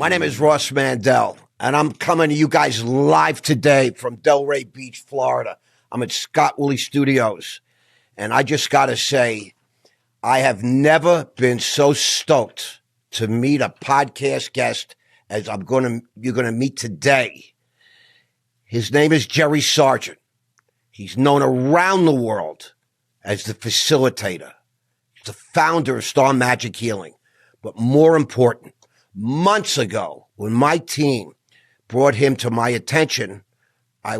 My name is Ross Mandell, and I'm coming to you guys live today from Delray Beach, Florida. I'm at Scott Woolley Studios, and I just got to say, I have never been so stoked to meet a podcast guest as you're going to meet today. His name is Jerry Sargeant. He's known around the world as the facilitator. He's the founder of Star Magic Healing. But more important, months ago, when my team brought him to my attention, I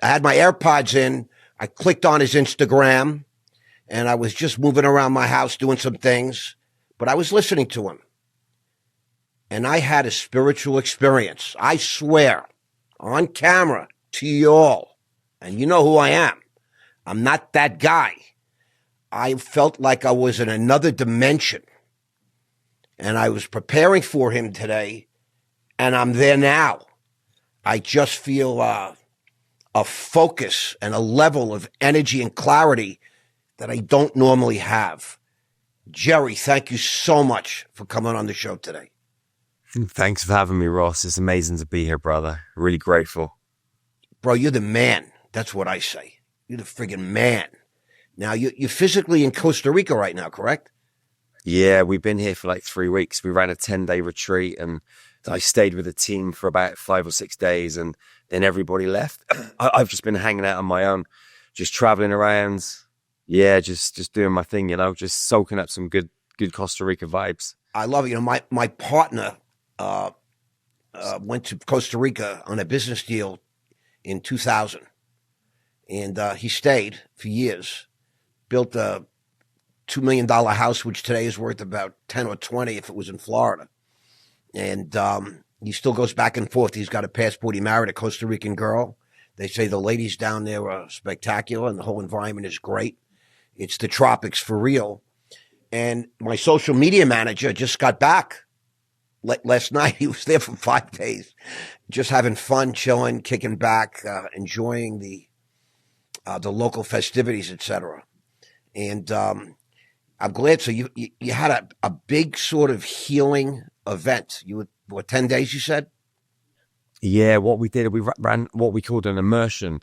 had my AirPods in, I clicked on his Instagram, and I was just moving around my house doing some things, but I was listening to him. And I had a spiritual experience. I swear, on camera, to you all, and you know who I am. I'm not that guy. I felt like I was in another dimension. And I was preparing for him today, and I'm there now. I just feel a focus and a level of energy and clarity that I don't normally have. Jerry, thank you so much for coming on the show today. Thanks for having me, Ross. It's amazing to be here, brother. Really grateful. Bro, you're the man. That's what I say. You're the friggin' man. Now, you're physically in Costa Rica right now, correct? Yeah, we've been here for like 3 weeks. We ran a 10-day retreat, and I stayed with the team for about 5 or 6 days, and then everybody left. I've just been hanging out on my own, just traveling around. Yeah, just doing my thing, just soaking up some good Costa Rica vibes. I love it. My partner went to Costa Rica on a business deal in 2000, and he stayed for years, built a $2 million house, which today is worth about 10 or 20 if it was in Florida. And he still goes back and forth. He's got a passport. He married a Costa Rican girl. They say the ladies down there are spectacular and the whole environment is great. It's the tropics for real. And my social media manager just got back last night. He was there for 5 days, just having fun, chilling, kicking back, enjoying the local festivities, etc. And I'm glad. So you had a big sort of healing event. You were 10 days, you said? Yeah, what we did, we ran what we called an immersion.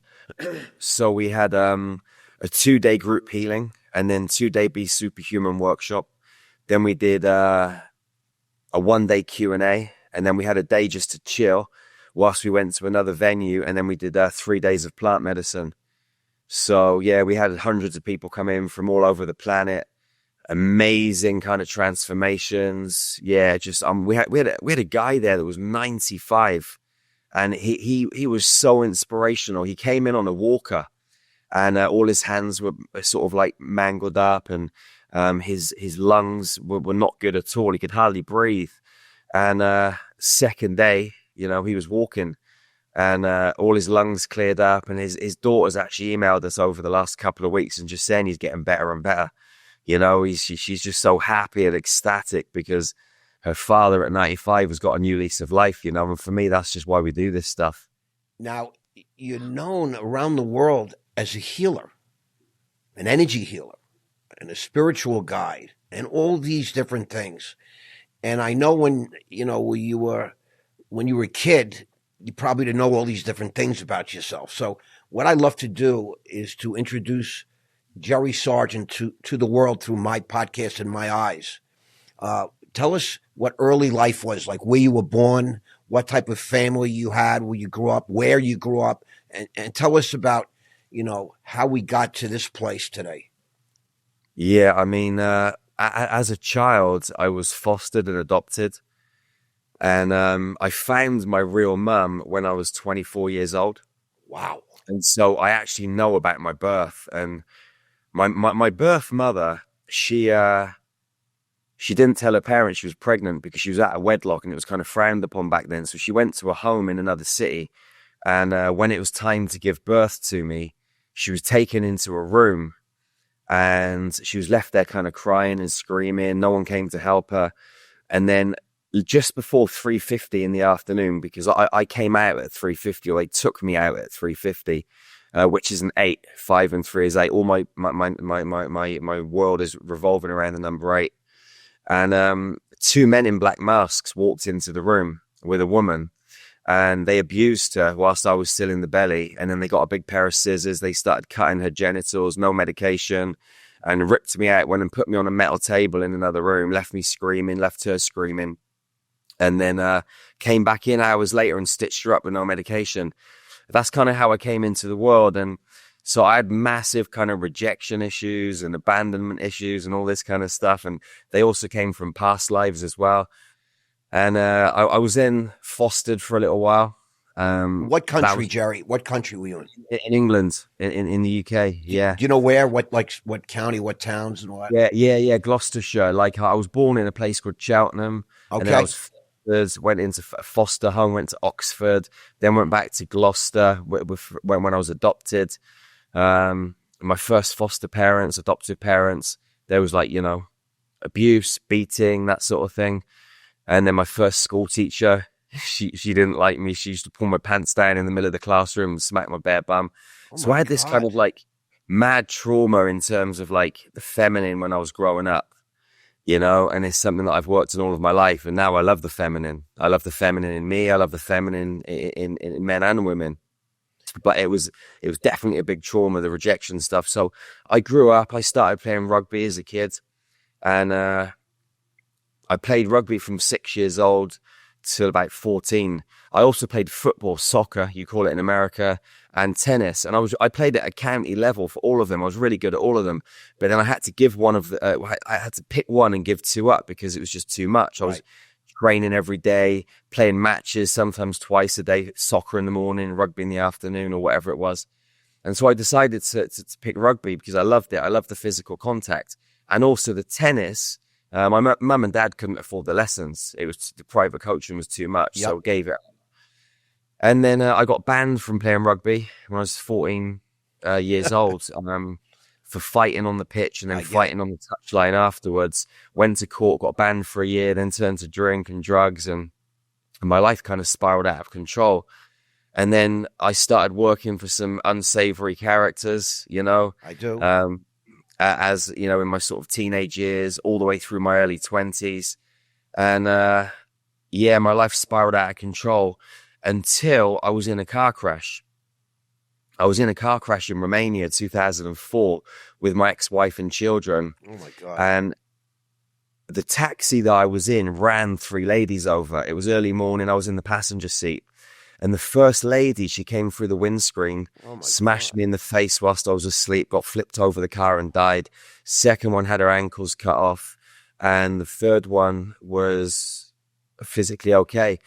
So we had a 2-day group healing, and then 2-day Be Superhuman workshop. Then we did a 1-day Q&A, and then we had a day just to chill whilst we went to another venue, and then we did 3 days of plant medicine. So yeah, we had hundreds of people come in from all over the planet. Amazing kind of transformations. Yeah, just we had a guy there that was 95, and he was so inspirational. He came in on a walker, and all his hands were sort of like mangled up, and his lungs were not good at all. He could hardly breathe. And second day, he was walking, and all his lungs cleared up, and his daughter's actually emailed us over the last couple of weeks and just saying he's getting better and better. She's just so happy and ecstatic because her father at 95 has got a new lease of life, and for me, that's just why we do this stuff. Now, you're known around the world as a healer, an energy healer, and a spiritual guide, and all these different things. And I know when you were a kid, you probably didn't know all these different things about yourself. So what I love to do is to introduce Jerry Sargeant to the world through my podcast and my eyes. Tell us what early life was like, where you were born, what type of family you had, where you grew up, and tell us about, how we got to this place today. Yeah, I mean, as a child, I was fostered and adopted. And I found my real mum when I was 24 years old. Wow. And so I actually know about my birth. And my birth mother, she didn't tell her parents she was pregnant because she was out of wedlock, and it was kind of frowned upon back then. So she went to a home in another city. And when it was time to give birth to me, she was taken into a room, and she was left there kind of crying and screaming. No one came to help her. And then just before 3:50 in the afternoon, because I came out at 3:50, or they took me out at 3:50, which is an 8. 5 and 3 is 8. All my world is revolving around the number 8. And two men in black masks walked into the room with a woman, and they abused her whilst I was still in the belly. And then they got a big pair of scissors. They started cutting her genitals, no medication, and ripped me out, went and put me on a metal table in another room, left me screaming, left her screaming, and then came back in hours later and stitched her up with no medication. That's kind of how I came into the world. And so I had massive kind of rejection issues and abandonment issues and all this kind of stuff. And they also came from past lives as well. And I was then fostered for a little while. What country, Jerry? What country were you in? In England, in the UK, yeah. Do you know where? What county? What towns and what? Yeah. Gloucestershire. Like I was born in a place called Cheltenham, and then I was went into foster home, went to Oxford, then went back to Gloucester when I was adopted. My first foster parents, adoptive parents, there was like, abuse, beating, that sort of thing. And then my first school teacher, she didn't like me. She used to pull my pants down in the middle of the classroom and smack my bare bum. So I had this kind of like mad trauma in terms of like the feminine when I was growing up, and it's something that I've worked on all of my life. And now I love the feminine. I love the feminine in me. I love the feminine in men and women. But it was definitely a big trauma, the rejection stuff. So I grew up, I started playing rugby as a kid, and I played rugby from 6 years old till about 14. I also played football, soccer, you call it in America, and tennis. And I played at a county level for all of them. I was really good at all of them. But then I had to give I had to pick one and give two up because it was just too much. I was training every day, playing matches, sometimes twice a day, soccer in the morning, rugby in the afternoon, or whatever it was. And so I decided to pick rugby because I loved it. I loved the physical contact. And also the tennis. My mum and dad couldn't afford the lessons. The private coaching was too much, so I gave it. And then I got banned from playing rugby when I was 14 years old for fighting on the pitch and then fighting on the touchline afterwards. Went to court, got banned for a year, then turned to drink and drugs, and my life kind of spiraled out of control. And then I started working for some unsavory characters, I do. As in my sort of teenage years, all the way through my early 20s. And my life spiraled out of control until I was in a car crash. I was in a car crash in Romania, 2004, with my ex-wife and children. Oh my God. And the taxi that I was in ran 3 ladies over. It was early morning. I was in the passenger seat. And the first lady, she came through the windscreen, smashed me in the face whilst I was asleep, got flipped over the car and died. Second one had her ankles cut off. And the third one was physically okay.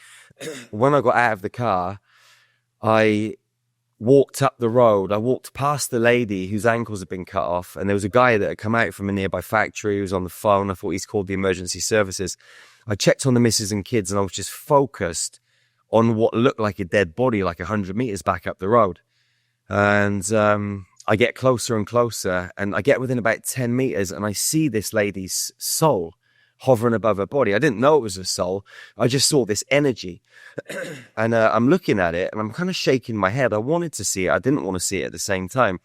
When I got out of the car, I walked up the road. I walked past the lady whose ankles had been cut off. And there was a guy that had come out from a nearby factory who was on the phone. I thought he's called the emergency services. I checked on the missus and kids, and I was just focused on what looked like a dead body, like 100 meters back up the road. And I get closer and closer, and I get within about 10 meters, and I see this lady's soul hovering above her body. I didn't know it was a soul. I just saw this energy. And I'm looking at it, and I'm kind of shaking my head. I wanted to see it. I didn't want to see it at the same time.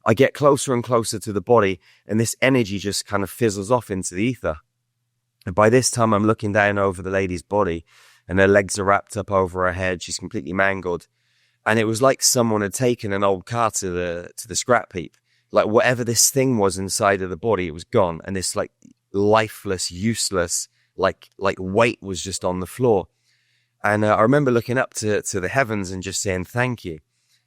I get closer and closer to the body, and this energy just kind of fizzles off into the ether. And by this time, I'm looking down over the lady's body, and her legs are wrapped up over her head. She's completely mangled. And it was like someone had taken an old car to the scrap heap. Like whatever this thing was inside of the body, it was gone. And this like lifeless, useless, like weight was just on the floor. And I remember looking up to the heavens and just saying, thank you.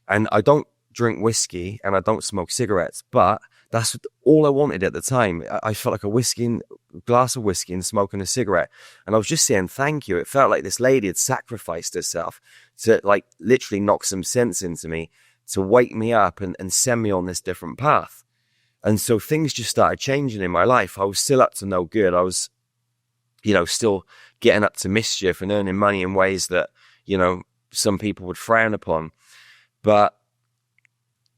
And I don't drink whiskey and I don't smoke cigarettes, but that's all I wanted at the time. I felt like a glass of whiskey and smoking a cigarette. And I was just saying thank you. It felt like this lady had sacrificed herself to like literally knock some sense into me, to wake me up and send me on this different path. And so things just started changing in my life. I was still up to no good. I was, still getting up to mischief and earning money in ways that, some people would frown upon. But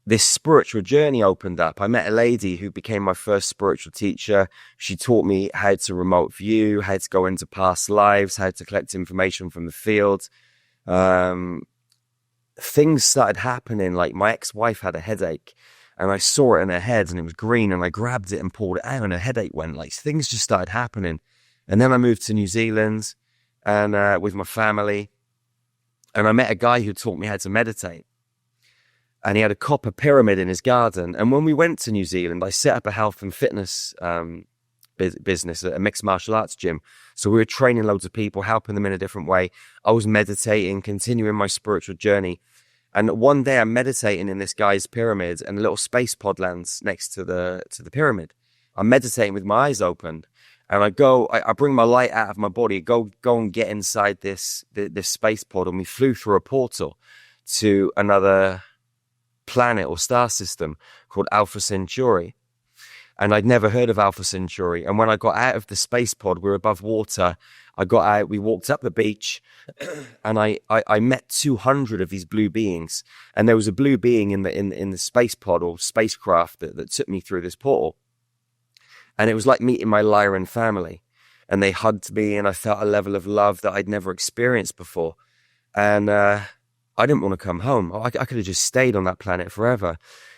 this spiritual journey opened up. I met a lady who became my first spiritual teacher. She taught me how to remote view, how to go into past lives, how to collect information from the field. Things started happening. Like my ex-wife had a headache and I saw it in her head and it was green and I grabbed it and pulled it out and her headache went. Like things just started happening. And then I moved to New Zealand and with my family. And I met a guy who taught me how to meditate. And he had a copper pyramid in his garden. And when we went to New Zealand, I set up a health and fitness business, a mixed martial arts gym. So we were training loads of people, helping them in a different way. I was meditating, continuing my spiritual journey. And one day I'm meditating in this guy's pyramid, and a little space pod lands next to the pyramid. I'm meditating with my eyes open, and I bring my light out of my body, go and get inside this space pod, and we flew through a portal to another planet or star system called Alpha Centauri. And I'd never heard of Alpha Centauri. And when I got out of the space pod, we were above water. I got out, we walked up the beach, and I met 200 of these blue beings. And there was a blue being in the space pod or spacecraft that took me through this portal. And it was like meeting my Lyran family. And they hugged me, and I felt a level of love that I'd never experienced before. And I didn't want to come home. I could have just stayed on that planet forever.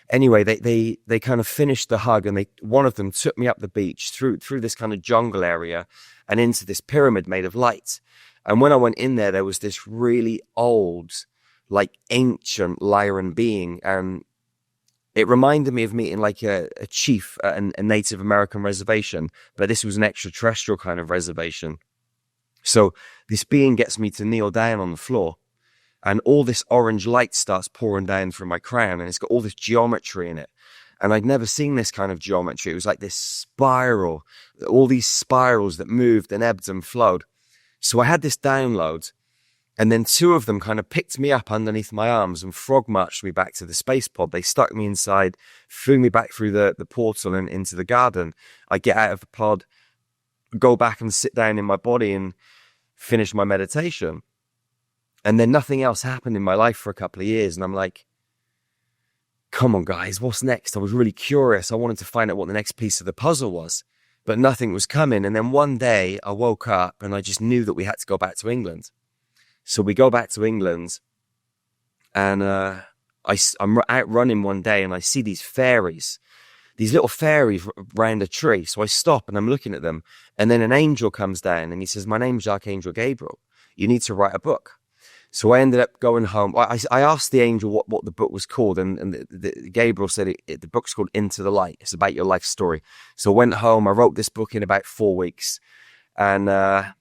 Anyway, they kind of finished the hug, and one of them took me up the beach through this kind of jungle area and into this pyramid made of light. And when I went in there was this really old, like ancient Lyran being. And it reminded me of meeting like a chief at a Native American reservation, but this was an extraterrestrial kind of reservation. So this being gets me to kneel down on the floor. And all this orange light starts pouring down from my crown, and it's got all this geometry in it. And I'd never seen this kind of geometry. It was like this spiral, all these spirals that moved and ebbed and flowed. So I had this download, and then two of them kind of picked me up underneath my arms and frog marched me back to the space pod. They stuck me inside, threw me back through the portal and into the garden. I get out of the pod, go back and sit down in my body and finish my meditation. And then nothing else happened in my life for a couple of years. And I'm like, come on, guys, what's next? I was really curious. I wanted to find out what the next piece of the puzzle was, but nothing was coming. And then one day I woke up and I just knew that we had to go back to England. So we go back to England, and I'm out running one day, and I see these little fairies around a tree. So I stop and I'm looking at them. And then an angel comes down and he says, my name's Archangel Gabriel. You need to write a book. So I ended up going home. I asked the angel what the book was called, and Gabriel said the book's called Into the Light. It's about your life story. So I went home. I wrote this book in about 4 weeks, and then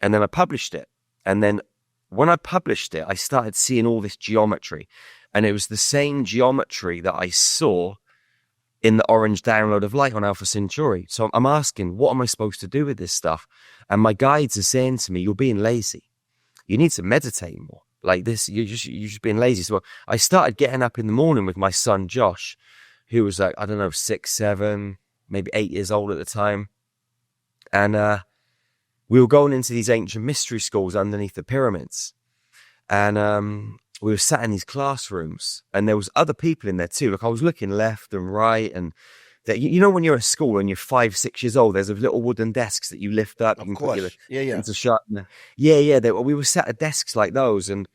I published it. And then when I published it, I started seeing all this geometry, and it was the same geometry that I saw in the orange download of light on Alpha Centauri. So I'm asking, what am I supposed to do with this stuff? And my guides are saying to me, you're being lazy. You need to meditate more. Like this, you're just being lazy. So I started getting up in the morning with my son, Josh, who was like, I don't know, 6, 7, maybe 8 years old at the time. And we were going into these ancient mystery schools underneath the pyramids. And we were sat in these classrooms, and there was other people in there too. Like I was looking left and right, and you know when you're at school and you're 5, 6 years old, there's a little wooden desks that you lift up. Of course. Yeah. Into sharpener. Yeah. We were sat at desks like those, and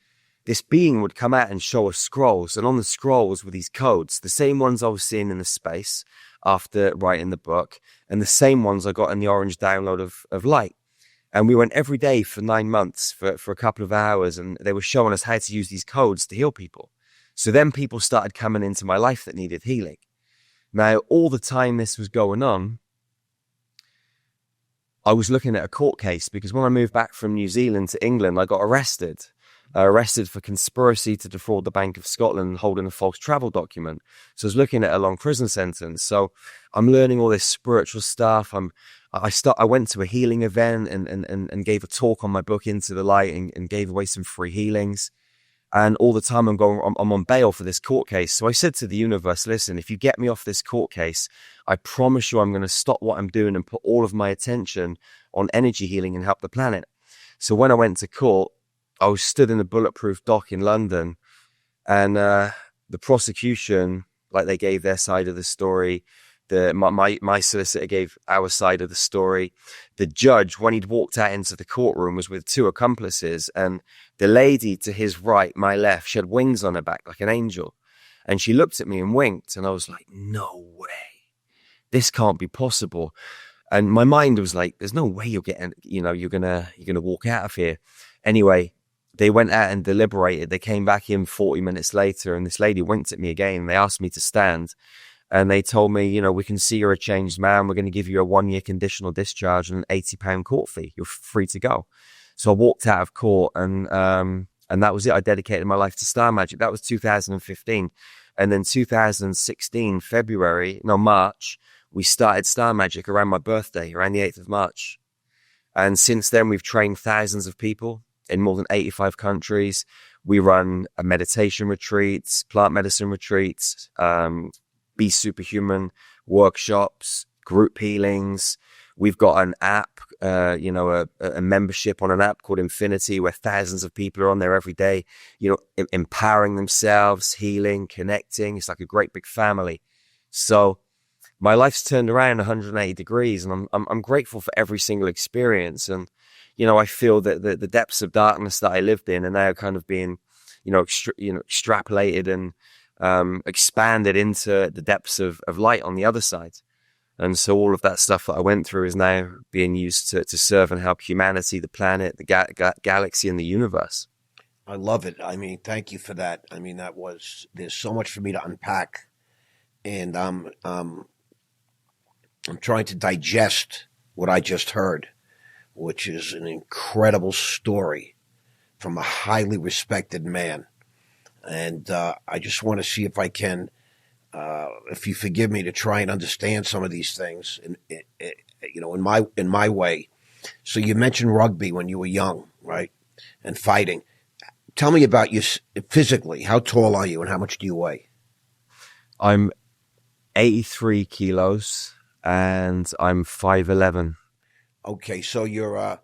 this being would come out and show us scrolls. And on the scrolls were these codes, the same ones I was seeing in the space after writing the book, and the same ones I got in the orange download of light. And we went every day for 9 months for a couple of hours, and they were showing us how to use these codes to heal people. So then people started coming into my life that needed healing. Now, all the time this was going on, I was looking at a court case, because when I moved back from New Zealand to England, I got arrested for conspiracy to defraud the Bank of Scotland, holding a false travel document. So I was looking at a long prison sentence. So I'm learning all this spiritual stuff. I went to a healing event and gave a talk on my book Into the Light, and gave away some free healings. And all the time I'm on bail for this court case. So I said to the universe, listen, if you get me off this court case, I promise you I'm going to stop what I'm doing and put all of my attention on energy healing and help the planet. So when I went to court, I was stood in the Bulletproof dock in London, and the prosecution, like, they gave their side of the story. My solicitor gave our side of the story. The judge, when he'd walked out into the courtroom, was with 2 accomplices, and the lady to his right, my left, she had wings on her back like an angel, and she looked at me and winked, and I was like, no way, this can't be possible. And my mind was like, there's no way you're getting, you're gonna walk out of here. Anyway, they went out and deliberated. They came back in 40 minutes later, and this lady winked at me again. They asked me to stand, and they told me, we can see you're a changed man. We're going to give you a 1-year conditional discharge and an £80 court fee. You're free to go. So I walked out of court, and that was it. I dedicated my life to Star Magic. That was 2015. And then 2016, March, we started Star Magic around my birthday, around the 8th of March. And since then, we've trained thousands of people in more than 85 countries. We run meditation retreats, plant medicine retreats, Be Superhuman workshops, group healings. We've got an app, a membership on an app called Infinity, where thousands of people are on there every day, empowering themselves, healing, connecting. It's like a great big family. So my life's turned around 180 degrees, and I'm grateful for every single experience. And, I feel that the depths of darkness that I lived in are now kind of being, extrapolated and expanded into the depths of light on the other side. And so all of that stuff that I went through is now being used to serve and help humanity, the planet, the galaxy, and the universe. I love it. I mean, thank you for that. I mean, there's so much for me to unpack, and I'm trying to digest what I just heard, which is an incredible story from a highly respected man. And I just want to see if I can, if you forgive me, to try and understand some of these things, in my way. So you mentioned rugby when you were young, right? And fighting. Tell me about you physically. How tall are you, and how much do you weigh? I'm 83 kilos, and I'm 5'11". Okay, so you're a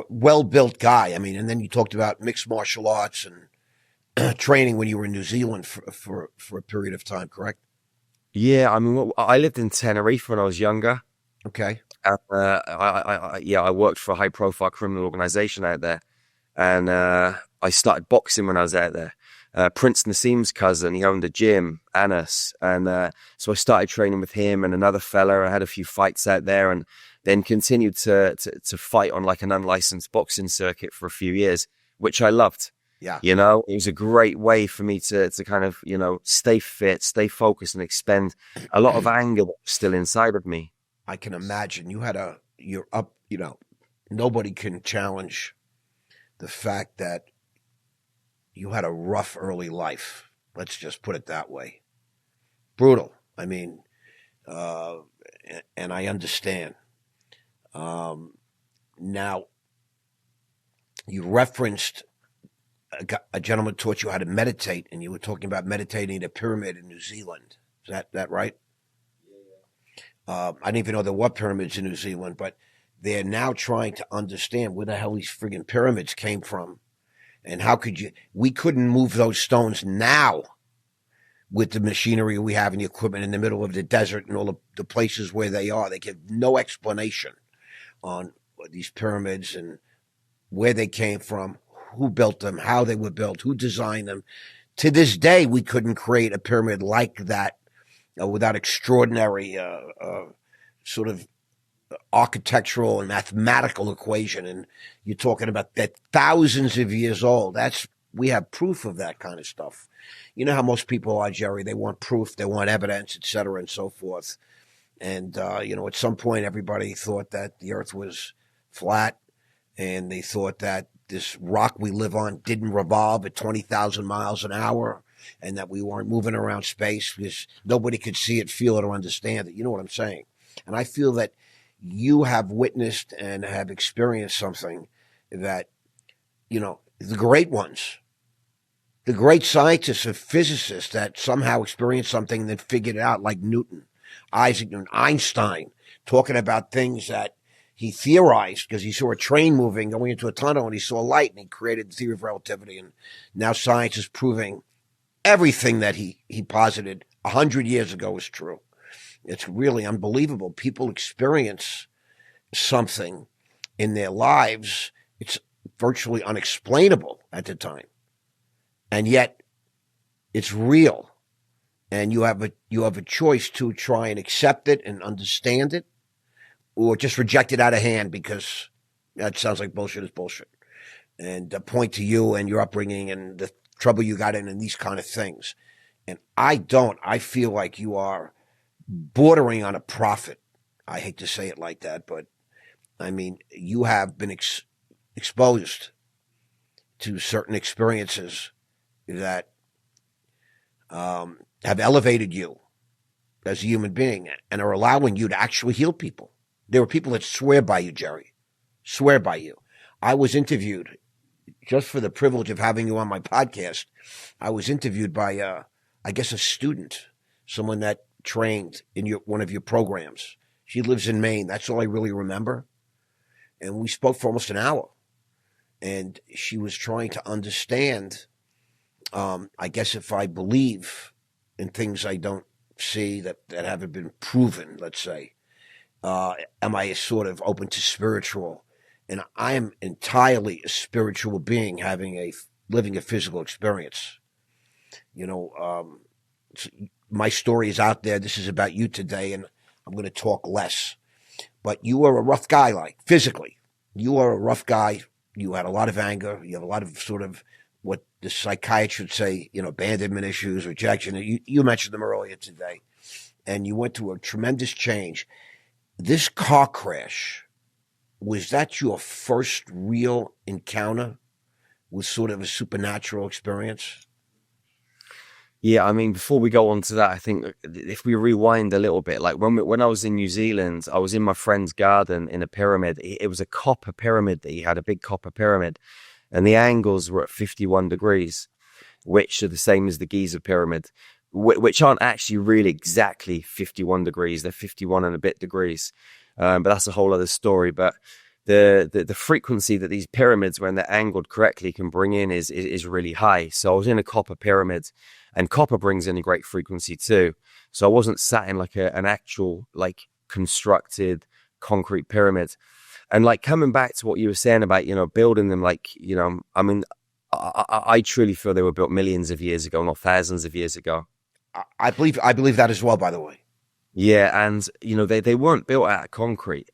well-built guy. I mean, and then you talked about mixed martial arts and training when you were in New Zealand for a period of time, correct? Yeah, I mean, I lived in Tenerife when I was younger. Okay. I worked for a high-profile criminal organization out there, and I started boxing when I was out there. Prince Nassim's cousin, he owned a gym, Anas, and so I started training with him and another fella. I had a few fights out there, and then continued to fight on like an unlicensed boxing circuit for a few years, which I loved. Yeah. It was a great way for me to kind of, stay fit, stay focused, and expend a lot of anger that was still inside of me. I can imagine you're up, nobody can challenge the fact that you had a rough early life. Let's just put it that way. Brutal. I mean, and I understand. Now, you referenced a gentleman taught you how to meditate, and you were talking about meditating at a pyramid in New Zealand. Is that right? Yeah. I didn't even know there were pyramids in New Zealand, but they're now trying to understand where the hell these friggin' pyramids came from. And how we couldn't move those stones now with the machinery we have and the equipment in the middle of the desert and all the places where they are. They give no explanation on these pyramids and where they came from, who built them, how they were built, who designed them. To this day, we couldn't create a pyramid like that without extraordinary sort of architectural and mathematical equation. And you're talking about that thousands of years old. We have proof of that kind of stuff. You know how most people are, Jerry. They want proof, they want evidence, et cetera, and so forth. And, at some point, everybody thought that the earth was flat, and they thought that this rock we live on didn't revolve at 20,000 miles an hour, and that we weren't moving around space because nobody could see it, feel it, or understand it. You know what I'm saying? And I feel that you have witnessed and have experienced something that, the great ones, the great scientists and physicists that somehow experienced something and then figured it out, like Newton, Isaac Newton, Einstein, talking about things that he theorized because he saw a train moving going into a tunnel and he saw light and he created the theory of relativity. And now science is proving everything that he posited 100 years ago is true. It's really unbelievable. People experience something in their lives. It's virtually unexplainable at the time. And yet it's real. And you have a choice to try and accept it and understand it, or just reject it out of hand because that sounds like bullshit is bullshit, and point to you and your upbringing and the trouble you got in and these kind of things. And I don't. I feel like you are bordering on a prophet. I hate to say it like that, but I mean, you have been exposed to certain experiences that have elevated you as a human being and are allowing you to actually heal people. There are people that swear by you, Jerry, swear by you. I was interviewed, just for the privilege of having you on my podcast, I was interviewed by, I guess, a student, someone that trained in one of your programs. She lives in Maine. That's all I really remember. And we spoke for almost an hour. And she was trying to understand, I guess, if I believe in things I don't see that haven't been proven, let's say, am I sort of open to spiritual? And I am entirely a spiritual being living a physical experience. You know, my story is out there. This is about you today, and I'm going to talk less. But you are a rough guy, like physically. You are a rough guy. You had a lot of anger. You have a lot of sort of what the psychiatrist would say, you know, abandonment issues, rejection. You mentioned them earlier today. And you went through a tremendous change. This car crash, was that your first real encounter with sort of a supernatural experience? Yeah, I mean, before we go on to that, I think if we rewind a little bit, like when I was in New Zealand, I was in my friend's garden in a pyramid. It was a copper pyramid that he had, a big copper pyramid, and the angles were at 51 degrees, which are the same as the Giza pyramid, which aren't actually really exactly 51 degrees. They're 51 and a bit degrees, but that's a whole other story. But the frequency that these pyramids, when they're angled correctly, can bring in is really high. So I was in a copper pyramid, and copper brings in a great frequency too. So I wasn't sat in like an actual like constructed concrete pyramid. And like coming back to what you were saying about, you know, building them, like, you know, I mean, I truly feel they were built millions of years ago, not thousands of years ago. I believe that as well, by the way. Yeah, and you know, they weren't built out of concrete.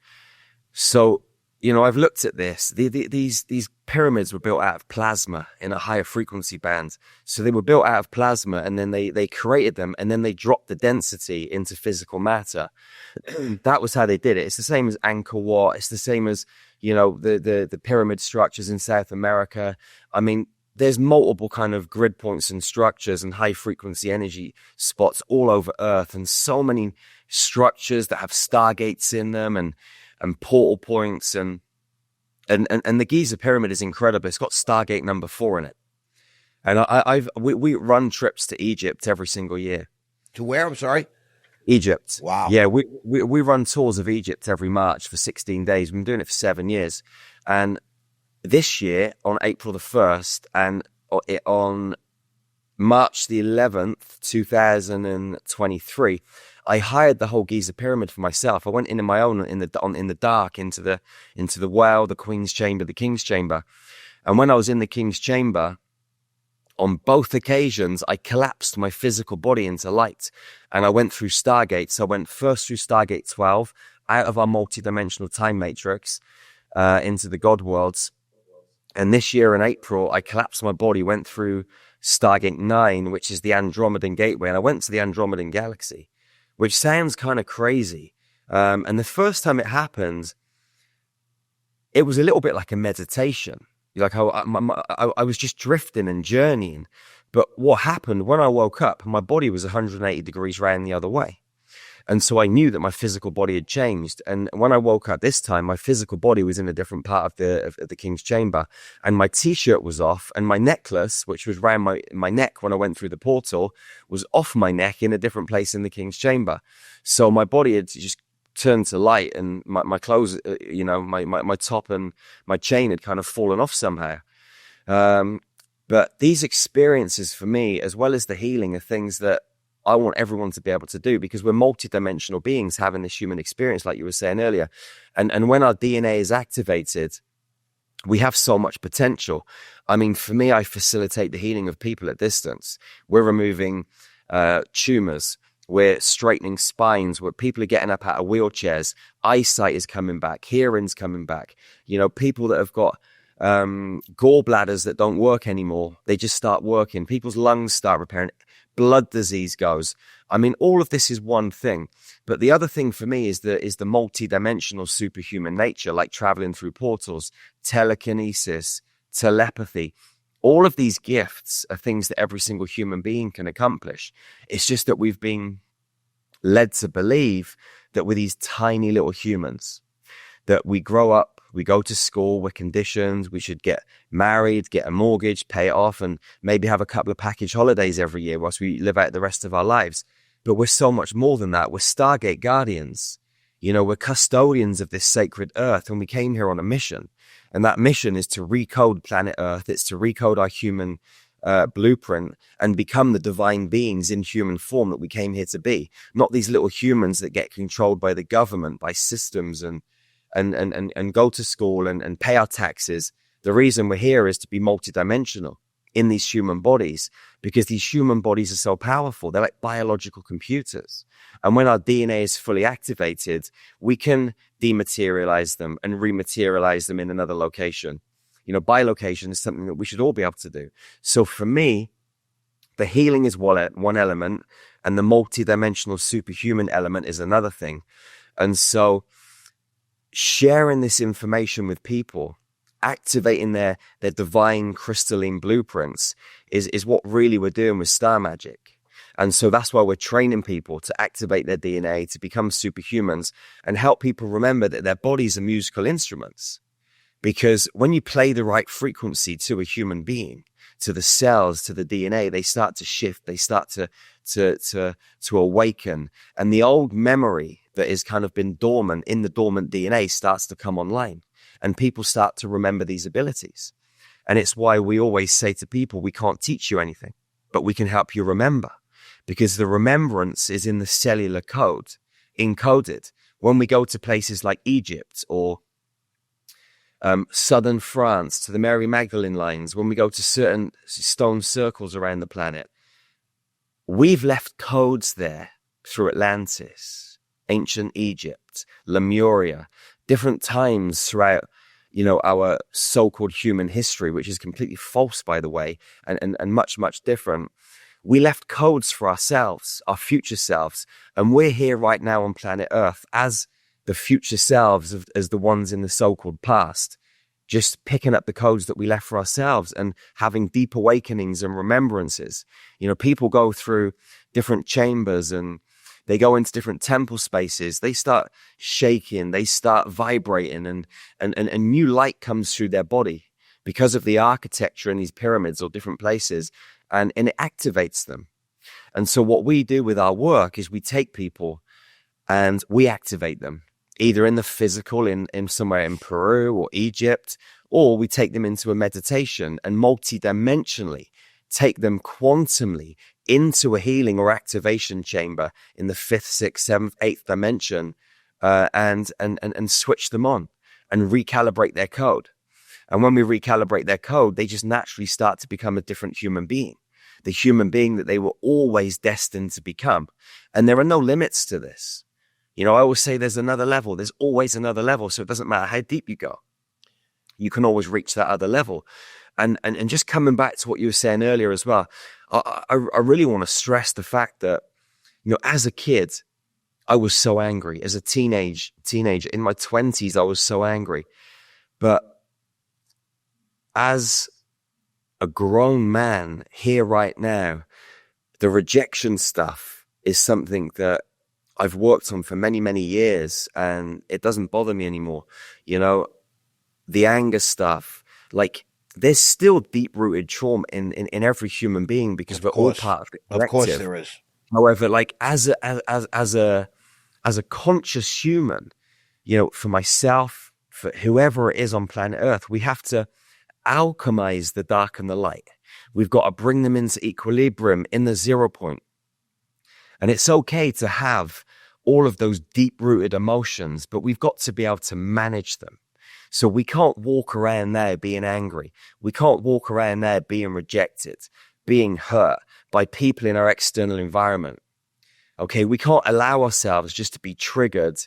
So, you know, I've looked at this. These pyramids were built out of plasma in a higher frequency band. So they were built out of plasma, and then they created them, and then they dropped the density into physical matter. That was how they did it. It's the same as Angkor Wat. It's the same as, you know, the pyramid structures in South America. I mean, there's multiple kind of grid points and structures and high frequency energy spots all over Earth, and so many structures that have stargates in them and portal points, and the Giza pyramid is incredible. It's got Stargate number 4 in it, and we run trips to Egypt every single year. To where? I'm sorry. Egypt. Wow. Yeah, we run tours of Egypt every March for 16 days. We've been doing it for 7 years, and this year on April the 1st and on March the 11th, 2023. I hired the whole Giza pyramid for myself. I went in my own in the dark into the well, the Queen's Chamber, the King's Chamber. And when I was in the King's Chamber, on both occasions, I collapsed my physical body into light, and I went through Stargates. I went first through Stargate 12, out of our multidimensional time matrix, into the God worlds. And this year in April, I collapsed my body, went through Stargate 9, which is the Andromedan Gateway, and I went to the Andromedan Galaxy, which sounds kind of crazy. And the first time it happened, it was a little bit like a meditation. Like I was just drifting and journeying. But what happened when I woke up, my body was 180 degrees round the other way. And so I knew that my physical body had changed. And when I woke up this time, my physical body was in a different part of the King's Chamber. And my T-shirt was off, and my necklace, which was around my neck when I went through the portal, was off my neck in a different place in the King's Chamber. So my body had just turned to light, and my clothes, you know, my top and my chain had kind of fallen off somehow. But these experiences for me, as well as the healing, are things that I want everyone to be able to do, because we're multidimensional beings having this human experience, like you were saying earlier. And when our DNA is activated, we have so much potential. I mean, for me, I facilitate the healing of people at distance. We're removing tumors, We're straightening spines, where people are getting up out of wheelchairs. Eyesight is coming back. Hearing's coming back. People that have got gallbladders that don't work anymore, they just start working. People's lungs start repairing. Blood disease goes. I mean, all of this is one thing. But the other thing for me is the multi-dimensional superhuman nature, like traveling through portals, telekinesis, telepathy. All of these gifts are things that every single human being can accomplish. It's just that we've been led to believe that we're these tiny little humans, that we grow up, we go to school, we're conditioned, we should get married, get a mortgage, pay it off, and maybe have a couple of package holidays every year whilst we live out the rest of our lives. But we're so much more than that. We're Stargate guardians. We're custodians of this sacred earth, and we came here on a mission. And that mission is to recode planet Earth. It's to recode our human blueprint and become the divine beings in human form that we came here to be. Not these little humans that get controlled by the government, by systems, and go to school and pay our taxes. The reason we're here is to be multidimensional in these human bodies, because these human bodies are so powerful. They're like biological computers. And when our DNA is fully activated, we can dematerialize them and rematerialize them in another location. Bilocation is something that we should all be able to do. So for me, the healing is one element, and the multidimensional superhuman element is another thing. And so sharing this information with people, activating their divine crystalline blueprints is what really we're doing with Star Magic. And so that's why we're training people to activate their DNA, to become superhumans, and help people remember that their bodies are musical instruments. Because when you play the right frequency to a human being, to the cells, to the DNA, they start to shift, they start to awaken. And the old memory that has kind of been dormant in the dormant DNA starts to come online. And people start to remember these abilities. And it's why we always say to people, we can't teach you anything, but we can help you remember. Because the remembrance is in the cellular code, encoded. When we go to places like Egypt or southern France, to the Mary Magdalene lines, when we go to certain stone circles around the planet, we've left codes there through Atlantis, ancient Egypt, Lemuria, different times throughout, our so-called human history, which is completely false, by the way, and much, much different. We left codes for ourselves, our future selves, and we're here right now on planet Earth as the future selves, as the ones in the so-called past, just picking up the codes that we left for ourselves and having deep awakenings and remembrances. People go through different chambers and they go into different temple spaces. They start shaking, they start vibrating, and new light comes through their body because of the architecture in these pyramids or different places, and it activates them. And so what we do with our work is we take people and we activate them, either in the physical, in somewhere in Peru or Egypt, or we take them into a meditation and multidimensionally take them quantumly into a healing or activation chamber in the 5th, 6th, 7th, 8th dimension, and switch them on and recalibrate their code. And when we recalibrate their code, they just naturally start to become a different human being, the human being that they were always destined to become. And there are no limits to this. I always say there's another level. There's always another level. So it doesn't matter how deep you go. You can always reach that other level. And just coming back to what you were saying earlier as well, I really want to stress the fact that, as a kid, I was so angry. As a teenager, in my 20s, I was so angry. But as a grown man here right now, the rejection stuff is something that I've worked on for many, many years, and it doesn't bother me anymore. The anger stuff, like, there's still deep-rooted trauma in every human being because we're all part of the collective. Of course there is. However, like, as a conscious human, for myself, for whoever it is on planet Earth, we have to alchemize the dark and the light. We've got to bring them into equilibrium in the 0 point. And it's okay to have all of those deep-rooted emotions, but we've got to be able to manage them. So we can't walk around there being angry. We can't walk around there being rejected, being hurt by people in our external environment. Okay, we can't allow ourselves just to be triggered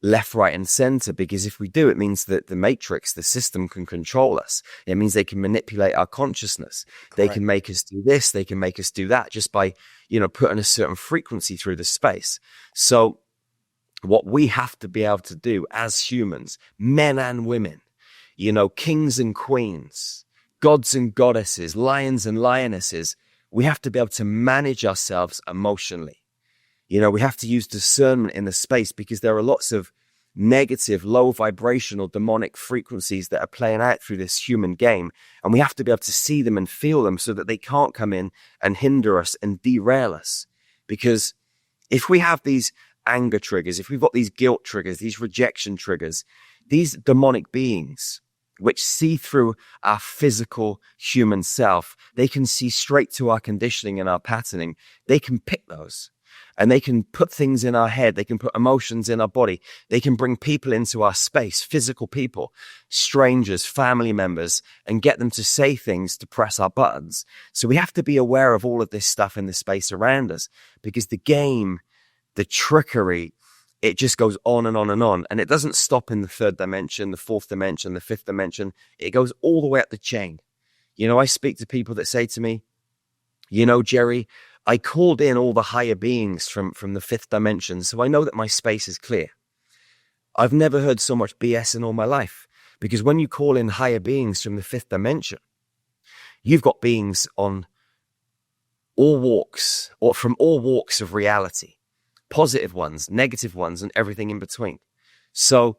left, right, and center, because if we do, it means that the matrix, the system, can control us. It means they can manipulate our consciousness. Correct. They can make us do this, they can make us do that, just by, putting a certain frequency through the space. So what we have to be able to do as humans, men and women, kings and queens, gods and goddesses, lions and lionesses, we have to be able to manage ourselves emotionally. We have to use discernment in the space, because there are lots of negative, low vibrational, demonic frequencies that are playing out through this human game. And we have to be able to see them and feel them so that they can't come in and hinder us and derail us. Because if we have these anger triggers, if we've got these guilt triggers, these rejection triggers, these demonic beings, which see through our physical human self, they can see straight to our conditioning and our patterning. They can pick those. And they can put things in our head. They can put emotions in our body. They can bring people into our space, physical people, strangers, family members, and get them to say things to press our buttons. So we have to be aware of all of this stuff in the space around us, because the game, the trickery, it just goes on and on and on. And it doesn't stop in the third dimension, the fourth dimension, the fifth dimension. It goes all the way up the chain. I speak to people that say to me, Jerry, I called in all the higher beings from the fifth dimension, so I know that my space is clear. I've never heard so much BS in all my life, because when you call in higher beings from the fifth dimension, you've got beings on all walks, or from all walks of reality, positive ones, negative ones, and everything in between. So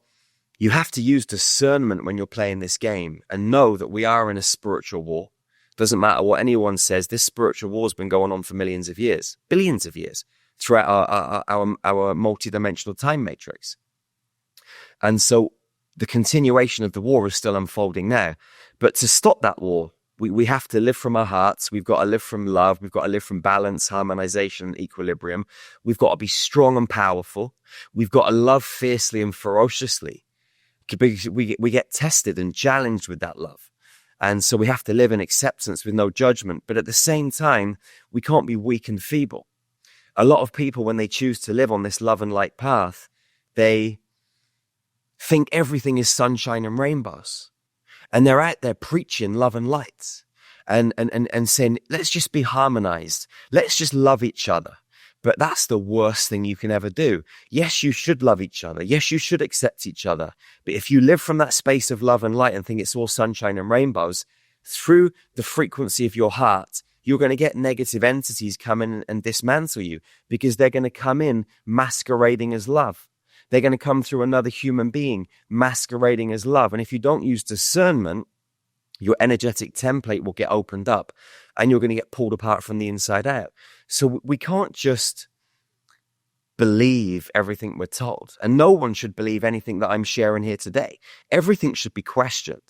you have to use discernment when you're playing this game and know that we are in a spiritual war. Doesn't matter what anyone says, this spiritual war has been going on for millions of years, billions of years, throughout our multidimensional time matrix. And so the continuation of the war is still unfolding now. But to stop that war, we have to live from our hearts. We've got to live from love. We've got to live from balance, harmonization, and equilibrium. We've got to be strong and powerful. We've got to love fiercely and ferociously, because we get tested and challenged with that love. And so we have to live in acceptance with no judgment. But at the same time, we can't be weak and feeble. A lot of people, when they choose to live on this love and light path, they think everything is sunshine and rainbows. And they're out there preaching love and light and saying, let's just be harmonized. Let's just love each other. But that's the worst thing you can ever do. Yes, you should love each other. Yes, you should accept each other. But if you live from that space of love and light and think it's all sunshine and rainbows, through the frequency of your heart, you're going to get negative entities come in and dismantle you, because they're going to come in masquerading as love. They're going to come through another human being masquerading as love. And if you don't use discernment, your energetic template will get opened up and you're going to get pulled apart from the inside out. So we can't just believe everything we're told. And no one should believe anything that I'm sharing here today. Everything should be questioned.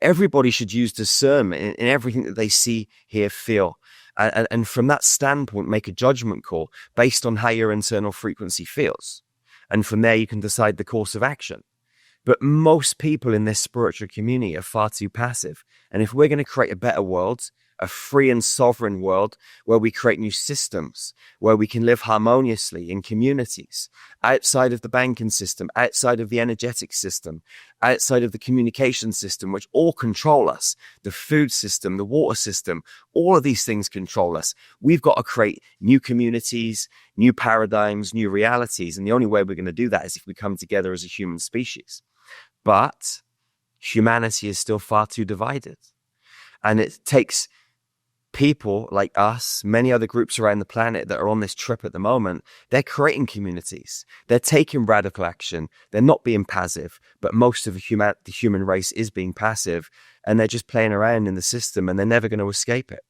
Everybody should use discernment in everything that they see, hear, feel. And from that standpoint, make a judgment call based on how your internal frequency feels. And from there, you can decide the course of action. But most people in this spiritual community are far too passive. And if we're going to create a better world, a free and sovereign world where we create new systems, where we can live harmoniously in communities, outside of the banking system, outside of the energetic system, outside of the communication system, which all control us, the food system, the water system, all of these things control us. We've got to create new communities, new paradigms, new realities. And the only way we're going to do that is if we come together as a human species. But humanity is still far too divided. And it takes people like us, many other groups around the planet that are on this trip at the moment. They're creating communities. They're taking radical action. They're not being passive, but most of the human race is being passive, and they're just playing around in the system, and they're never going to escape it.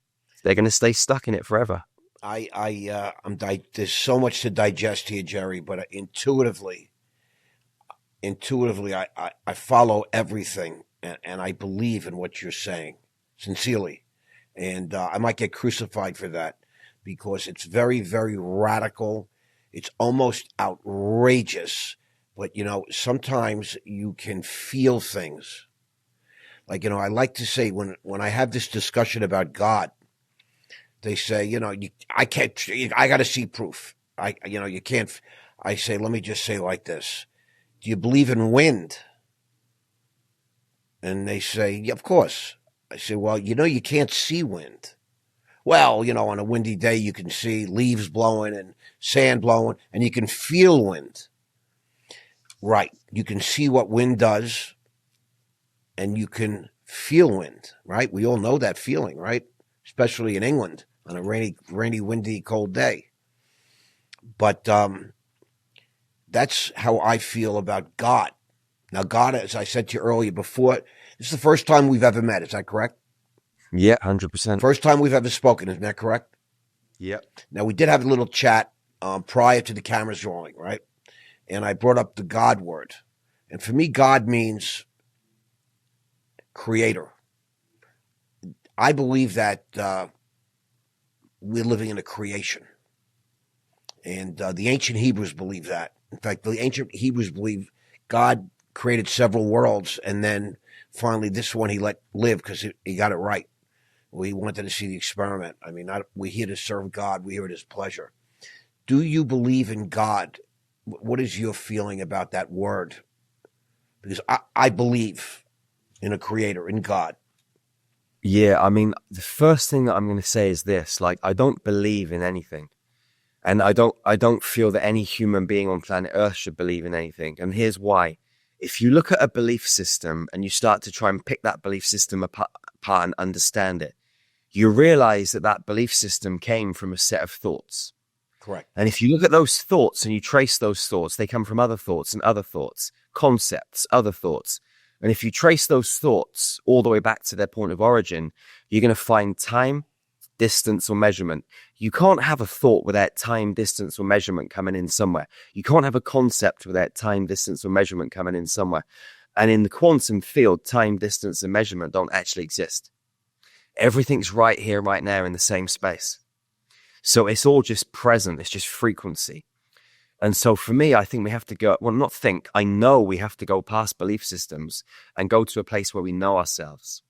They're going to stay stuck in it forever. There's so much to digest here, Jerry, but intuitively, I follow everything, and I believe in what you're saying, sincerely. And I might get crucified for that, because it's very, very radical. It's almost outrageous. But, sometimes you can feel things. Like, I like to say when I have this discussion about God, they say, I got to see proof. you can't. I say, let me just say like this: do you believe in wind? And they say, yeah, of course. I say, well, you can't see wind. Well, on a windy day, you can see leaves blowing and sand blowing, and you can feel wind. Right. You can see what wind does, and you can feel wind, right? We all know that feeling, right? Especially in England on a rainy, windy, cold day. But that's how I feel about God. Now, God, as I said to you earlier before, this is the first time we've ever met. Is that correct? Yeah, 100%. First time we've ever spoken. Isn't that correct? Yep. Now, we did have a little chat prior to the cameras rolling, right? And I brought up the God word. And for me, God means creator. I believe that we're living in a creation. And the ancient Hebrews believe that. In fact, the ancient Hebrews believe God created several worlds, and then finally this one he let live because he got it right. We wanted to see the experiment. I mean, we're here to serve God. We're here at his pleasure. Do you believe in God? What is your feeling about that word? Because I believe in a creator, in God. Yeah, I mean, the first thing that I'm going to say is this: like, I don't believe in anything, and I don't feel that any human being on planet Earth should believe in anything. And here's why: if you look at a belief system and you start to try and pick that belief system apart and understand it, you realize that belief system came from a set of thoughts. Correct. And if you look at those thoughts and you trace those thoughts, they come from other thoughts and other thoughts, concepts, other thoughts. And if you trace those thoughts all the way back to their point of origin, you're going to find time, distance, or measurement. You can't have a thought without time, distance, or measurement coming in somewhere. You can't have a concept without time, distance, or measurement coming in somewhere. And in the quantum field, time, distance, and measurement don't actually exist. Everything's right here, right now in the same space. So it's all just present. It's just frequency. And so for me, I think we have to go, well, not think, I know we have to go past belief systems and go to a place where we know ourselves.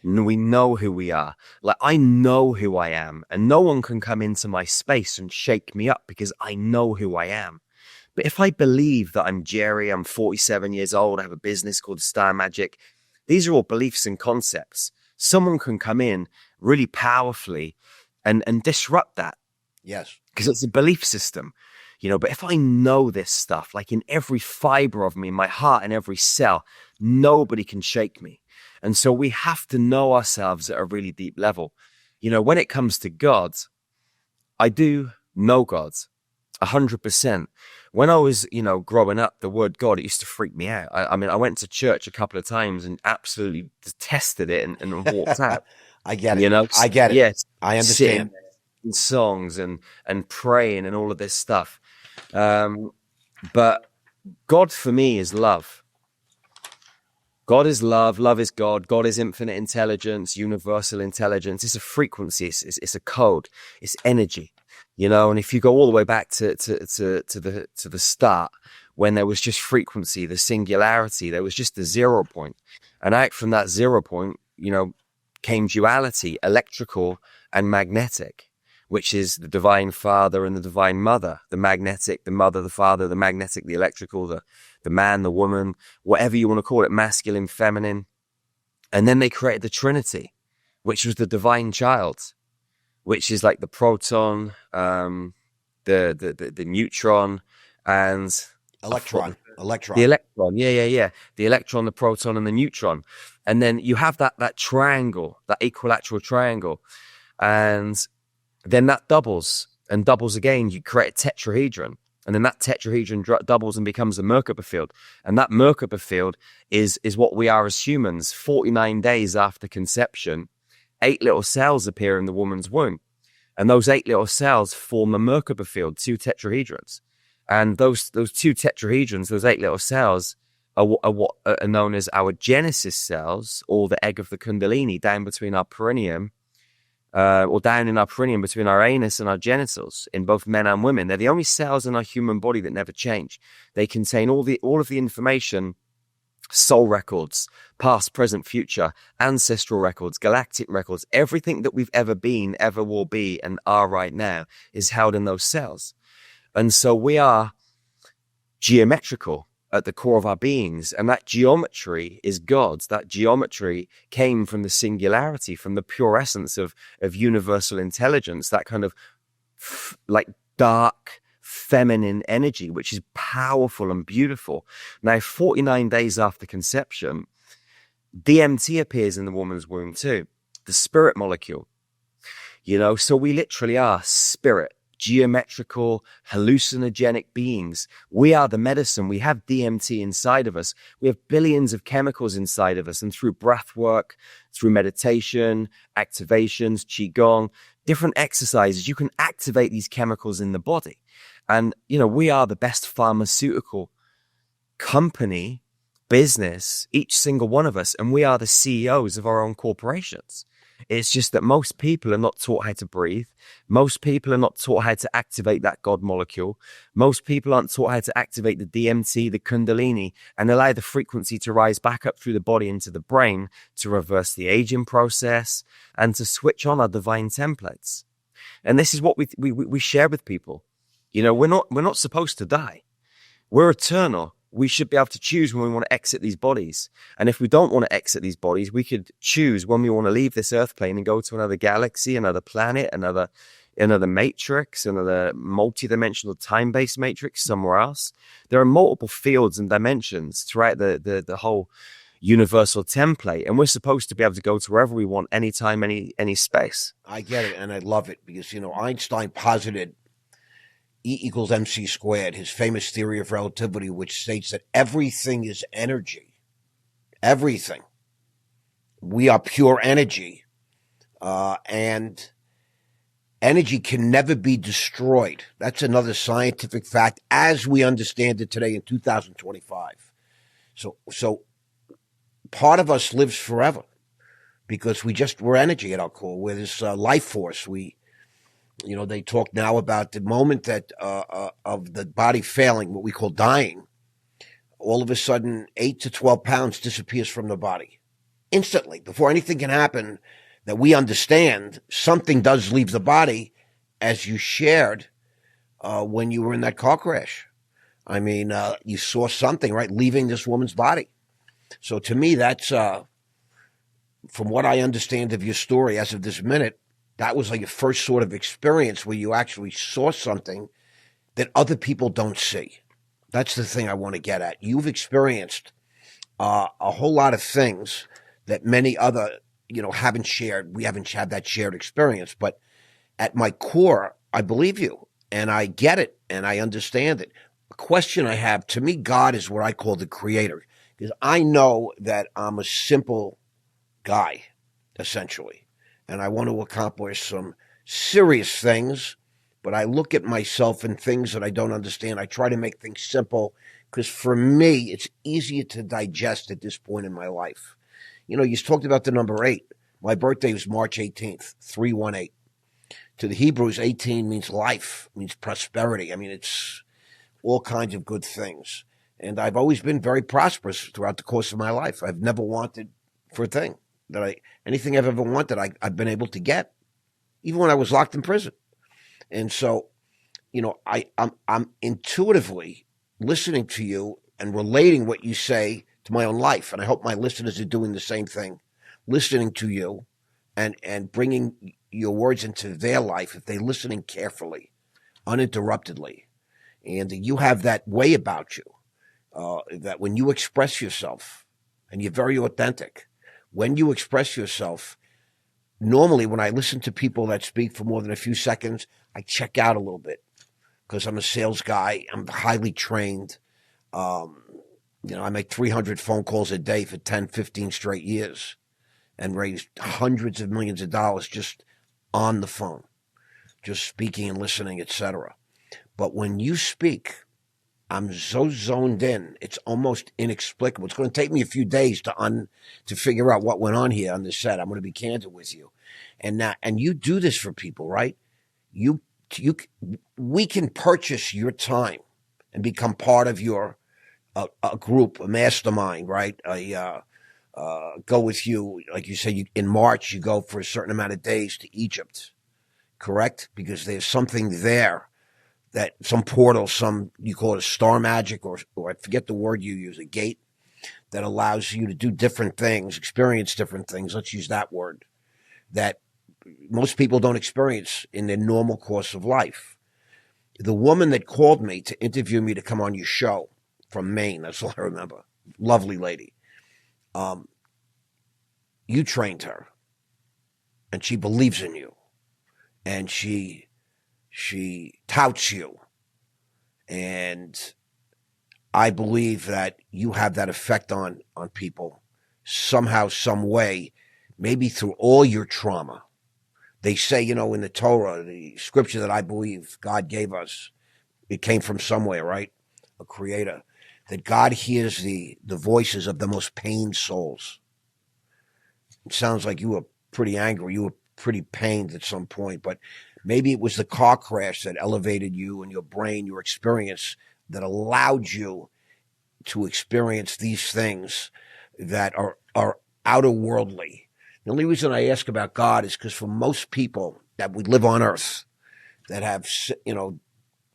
We know who we are. Like, I know who I am, and no one can come into my space and shake me up because I know who I am. But if I believe that I'm Jerry, I'm 47 years old, I have a business called Star Magic, these are all beliefs and concepts. Someone can come in really powerfully and disrupt that. Yes. Because it's a belief system. But if I know this stuff, like in every fiber of me, my heart and every cell, nobody can shake me. And so we have to know ourselves at a really deep level. When it comes to God, I do know God 100%. When I was, growing up, the word God, it used to freak me out. I mean, I went to church a couple of times and absolutely detested it and walked out. I get it. I get it. Yes. I understand. In songs and praying and all of this stuff. But God for me is love. God is love. Love is God. God is infinite intelligence, universal intelligence. It's a frequency. It's a code. It's energy. And if you go all the way back to the start, when there was just frequency, the singularity, there was just the 0 point. And out from that 0 point, came duality, electrical and magnetic, which is the divine father and the divine mother, the magnetic, the mother, the father, the magnetic, the electrical, the man, the woman, whatever you want to call it, masculine, feminine. And then they created the Trinity, which was the divine child, which is like the proton, the neutron, and electron. The electron, yeah. The electron, the proton, and the neutron. And then you have that triangle, that equilateral triangle. And then that doubles and doubles again. You create a tetrahedron. And then that tetrahedron doubles and becomes a Merkaba field. And that Merkaba field is what we are as humans. 49 days after conception, 8 little cells appear in the woman's womb. And those 8 little cells form a Merkaba field, 2 tetrahedrons. And those 2 tetrahedrons, those 8 little cells, are what are known as our Genesis cells, or the egg of the Kundalini, down between our perineum, or down in our perineum between our anus and our genitals, in both men and women. They're the only cells in our human body that never change. They contain all of the information, soul records, past, present, future, ancestral records, galactic records. Everything that we've ever been, ever will be, and are right now is held in those cells. And so we are geometrical at the core of our beings. And that geometry is God. That geometry came from the singularity, from the pure essence of universal intelligence, that kind of like dark feminine energy, which is powerful and beautiful. Now, 49 days after conception, DMT appears in the woman's womb too, the spirit molecule. So we literally are spirit, geometrical, hallucinogenic beings. We are the medicine. We have DMT inside of us. We have billions of chemicals inside of us. And through breath work, through meditation, activations, qigong, different exercises, you can activate these chemicals in the body. And, we are the best pharmaceutical company, business, each single one of us. And we are the CEOs of our own corporations. It's just that most people are not taught how to breathe. Most people are not taught how to activate that God molecule. Most people aren't taught how to activate the DMT, the Kundalini, and allow the frequency to rise back up through the body into the brain to reverse the aging process and to switch on our divine templates. And this is what we share with people. We're not supposed to die. We're eternal. We should be able to choose when we want to exit these bodies. And if we don't want to exit these bodies, we could choose when we want to leave this earth plane and go to another galaxy, another planet, another matrix, another multi-dimensional time-based matrix somewhere else. There are multiple fields and dimensions throughout the whole universal template. And we're supposed to be able to go to wherever we want, anytime, any space. I get it. And I love it because, Einstein posited E equals MC squared, his famous theory of relativity, which states that everything is energy. Everything. We are pure energy. And energy can never be destroyed. That's another scientific fact as we understand it today in 2025. So part of us lives forever because we're energy at our core. We're this life force. They talk now about the moment that of the body failing, what we call dying. All of a sudden, 8 to 12 pounds disappears from the body instantly. Before anything can happen that we understand, something does leave the body, as you shared when you were in that car crash. I mean, you saw something, right, leaving this woman's body. So to me, that's, from what I understand of your story as of this minute, that was like your first sort of experience where you actually saw something that other people don't see. That's the thing I want to get at. You've experienced a whole lot of things that many other, haven't shared. We haven't had that shared experience. But at my core, I believe you, and I get it, and I understand it. A question I have, to me, God is what I call the creator, because I know that I'm a simple guy, essentially. And I want to accomplish some serious things, but I look at myself and things that I don't understand. I try to make things simple because for me, it's easier to digest at this point in my life. You talked about the number 8. My birthday was March 18th, 318. To the Hebrews, 18 means life, means prosperity. I mean, it's all kinds of good things. And I've always been very prosperous throughout the course of my life. I've never wanted for a thing. Anything I've ever wanted, I've been able to get, even when I was locked in prison. And so, I'm intuitively listening to you and relating what you say to my own life. And I hope my listeners are doing the same thing, listening to you and bringing your words into their life if they're listening carefully, uninterruptedly. And you have that way about you, that when you express yourself, and you're very authentic, when you express yourself, normally when I listen to people that speak for more than a few seconds, I check out a little bit because I'm a sales guy. I'm highly trained. I make 300 phone calls a day for 10, 15 straight years and raised hundreds of millions of dollars just on the phone, just speaking and listening, etc. But when you speak, I'm so zoned in, it's almost inexplicable. It's going to take me a few days to figure out what went on here on this set. I'm going to be candid with you. And you do this for people, right? We can purchase your time and become part of your a group, a mastermind, right? Go with you, like you say, in March, you go for a certain amount of days to Egypt, correct? Because there's something there that some portal, you call it a star magic, or I forget the word you use, a gate that allows you to do different things, experience different things. Let's use that word, that most people don't experience in their normal course of life. The woman that called me to interview me to come on your show from Maine, that's all I remember. Lovely lady. You trained her, and she believes in you, and she touts you, and I believe that you have that effect on people somehow, some way, maybe through all your trauma. They say, in the Torah, the scripture that I believe God gave us, it came from somewhere, right? A creator, that God hears the voices of the most pained souls. It sounds like you were pretty angry. You were pretty pained at some point, but maybe it was the car crash that elevated you and your brain, your experience, that allowed you to experience these things that are outer worldly. The only reason I ask about God is because for most people that would live on earth that have,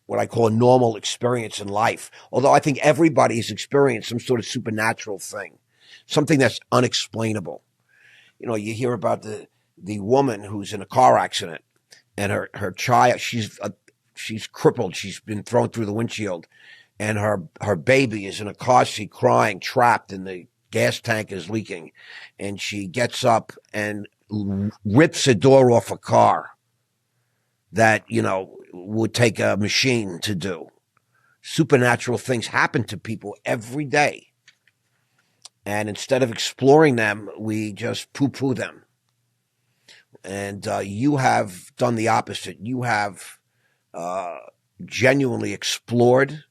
what I call a normal experience in life, although I think everybody has experienced some sort of supernatural thing, something that's unexplainable. You hear about the woman who's in a car accident and her child, she's crippled. She's been thrown through the windshield, and her baby is in a car seat crying, trapped, and the gas tank is leaking, and she gets up and rips a door off a car that, would take a machine to do. Supernatural things happen to people every day. And instead of exploring them, we just poo-poo them. And you have done the opposite. You have genuinely explored.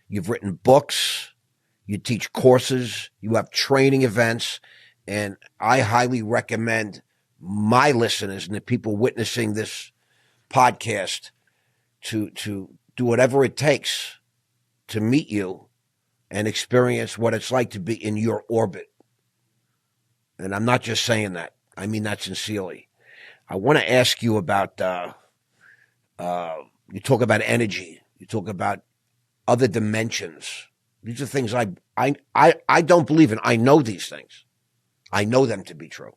You've written books. You teach courses. You have training events. And I highly recommend my listeners and the people witnessing this podcast to do whatever it takes to meet you and experience what it's like to be in your orbit. And I'm not just saying that. I mean that sincerely. I want to ask you about, you talk about energy. You talk about other dimensions. These are things I don't believe in. I know these things. I know them to be true.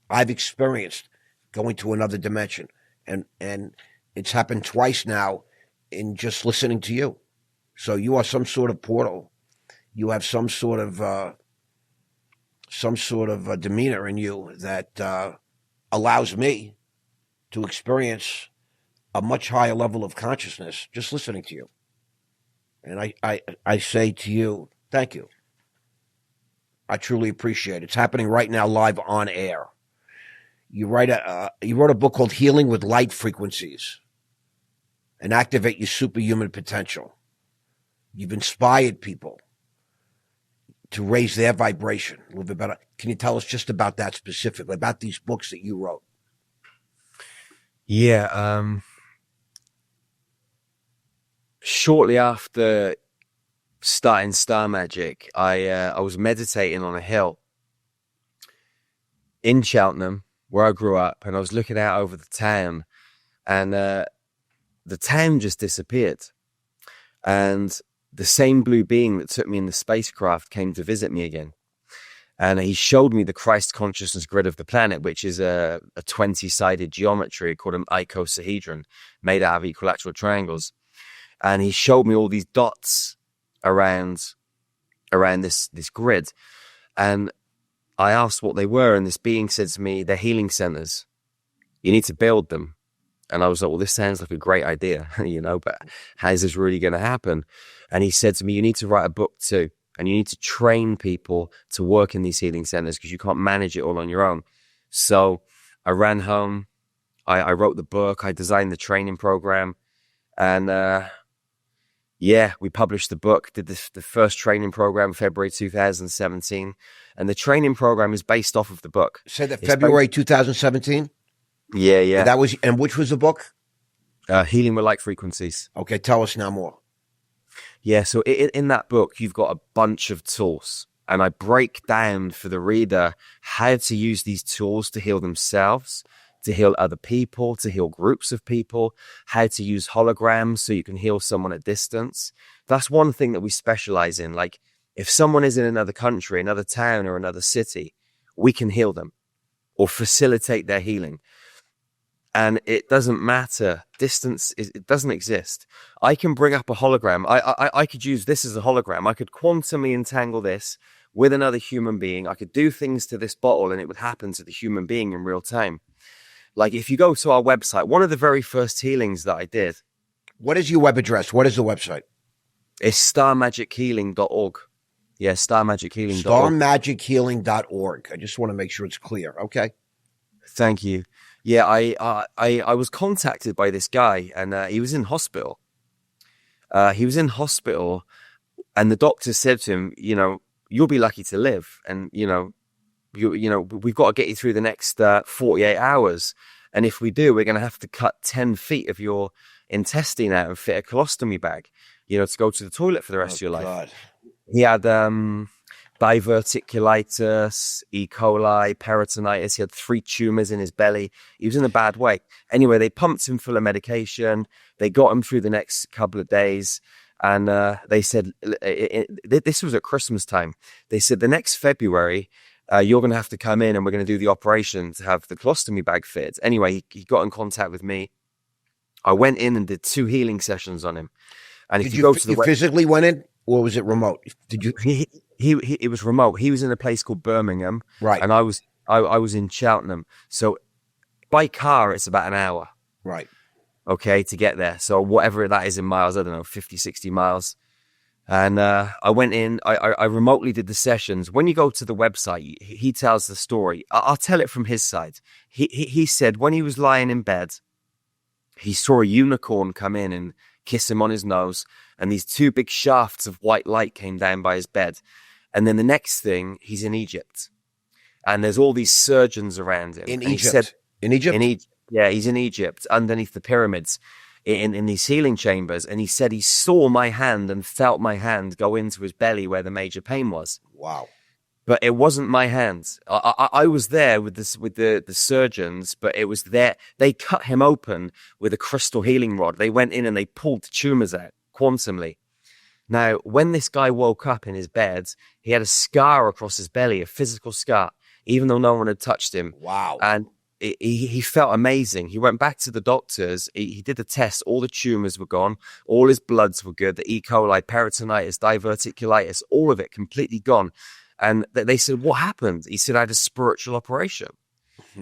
I've experienced going to another dimension, and it's happened twice now in just listening to you. So you are some sort of portal. You have some sort of demeanor in you that allows me to experience a much higher level of consciousness just listening to you. And I say to you, thank you. I truly appreciate it. It's happening right now live on air. You wrote a book called Healing with Light Frequencies and Activate Your Superhuman Potential. You've inspired people to raise their vibration a little bit better. Can you tell us just about that specifically, about these books that you wrote? Yeah. Shortly after starting Star Magic, I was meditating on a hill in Cheltenham, where I grew up, and I was looking out over the town, and the town just disappeared. And the same blue being that took me in the spacecraft came to visit me again. And he showed me the Christ consciousness grid of the planet, which is a 20-sided geometry called an icosahedron, made out of equilateral triangles. And he showed me all these dots around this grid. And I asked what they were, and this being said to me, they're healing centers. You need to build them. And I was like, well, this sounds like a great idea, but how is this really going to happen? And he said to me, you need to write a book too. And you need to train people to work in these healing centers because you can't manage it all on your own. So I ran home. I wrote the book. I designed the training program. And we published the book, did the first training program, February 2017. And the training program is based off of the book. Say that February 2017? Yeah. And which was the book? Healing with Light Frequencies. Okay, tell us now more. Yeah, so in that book, you've got a bunch of tools. And I break down for the reader how to use these tools to heal themselves, to heal other people, to heal groups of people, how to use holograms so you can heal someone at distance. That's one thing that we specialize in. Like if someone is in another country, another town, or another city, we can heal them or facilitate their healing. And it doesn't matter. Distance, it doesn't exist. I can bring up a hologram. I could use this as a hologram. I could quantumly entangle this with another human being. I could do things to this bottle and it would happen to the human being in real time. Like if you go to our website, one of the very first healings that I did. What is your web address? What is the website? It's starmagichealing.org. Yeah, starmagichealing.org. Starmagichealing.org. I just want to make sure it's clear. Okay. Thank you. Yeah, I was contacted by this guy, and he was in hospital. He was in hospital, and the doctor said to him, you know, you'll be lucky to live, and you know, we've got to get you through the next 48 hours, and if we do, we're going to have to cut 10 feet of your intestine out and fit a colostomy bag, you know, to go to the toilet for the rest of your life. God. He had diverticulitis, E. coli, peritonitis. He had 3 tumors in his belly. He was in a bad way. Anyway, they pumped him full of medication. They got him through the next couple of days. And they said, this was at Christmas time. They said, the next February, you're going to have to come in and we're going to do the operation to have the colostomy bag fitted. Anyway, he got in contact with me. I went in and did 2 healing sessions on him. And if you go to the physically went in, or was it remote? Did you? It was remote. He was in a place called Birmingham, right? And I was in Cheltenham. So by car, it's about an hour, right? Okay, to get there. So whatever that is in miles, I don't know, 50, 60 miles. And I went in. I remotely did the sessions. When you go to the website, he tells the story. I'll tell it from his side. He said when he was lying in bed, he saw a unicorn come in and kiss him on his nose, and these 2 big shafts of white light came down by his bed. And then the next thing, he's in Egypt, and there's all these surgeons around him. In Egypt? Yeah, he's in Egypt, underneath the pyramids, in these healing chambers. And he said he saw my hand and felt my hand go into his belly where the major pain was. Wow. But it wasn't my hand. I was there with the surgeons, but it was there. They cut him open with a crystal healing rod. They went in and they pulled the tumors out quantumly. Now, when this guy woke up in his bed, he had a scar across his belly, a physical scar, even though no one had touched him. Wow. And he felt amazing. He went back to the doctors. He did the test. All the tumors were gone. All his bloods were good. The E. coli, peritonitis, diverticulitis, all of it completely gone. And they said, what happened? He said, I had a spiritual operation.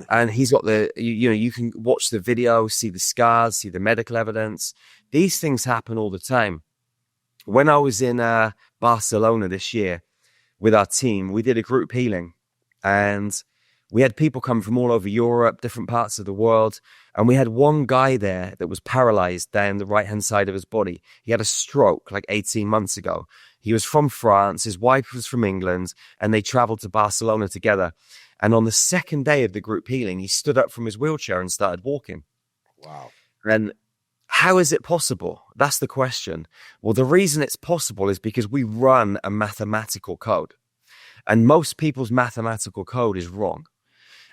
And he's got you can watch the video, see the scars, see the medical evidence. These things happen all the time. When I was in Barcelona this year with our team, we did a group healing. And we had people come from all over Europe, different parts of the world. And we had one guy there that was paralyzed down the right-hand side of his body. He had a stroke like 18 months ago. He was from France. His wife was from England, and they traveled to Barcelona together. And on the second day of the group healing, he stood up from his wheelchair and started walking. Wow. And how is it possible? That's the question. Well, the reason it's possible is because we run a mathematical code. And most people's mathematical code is wrong.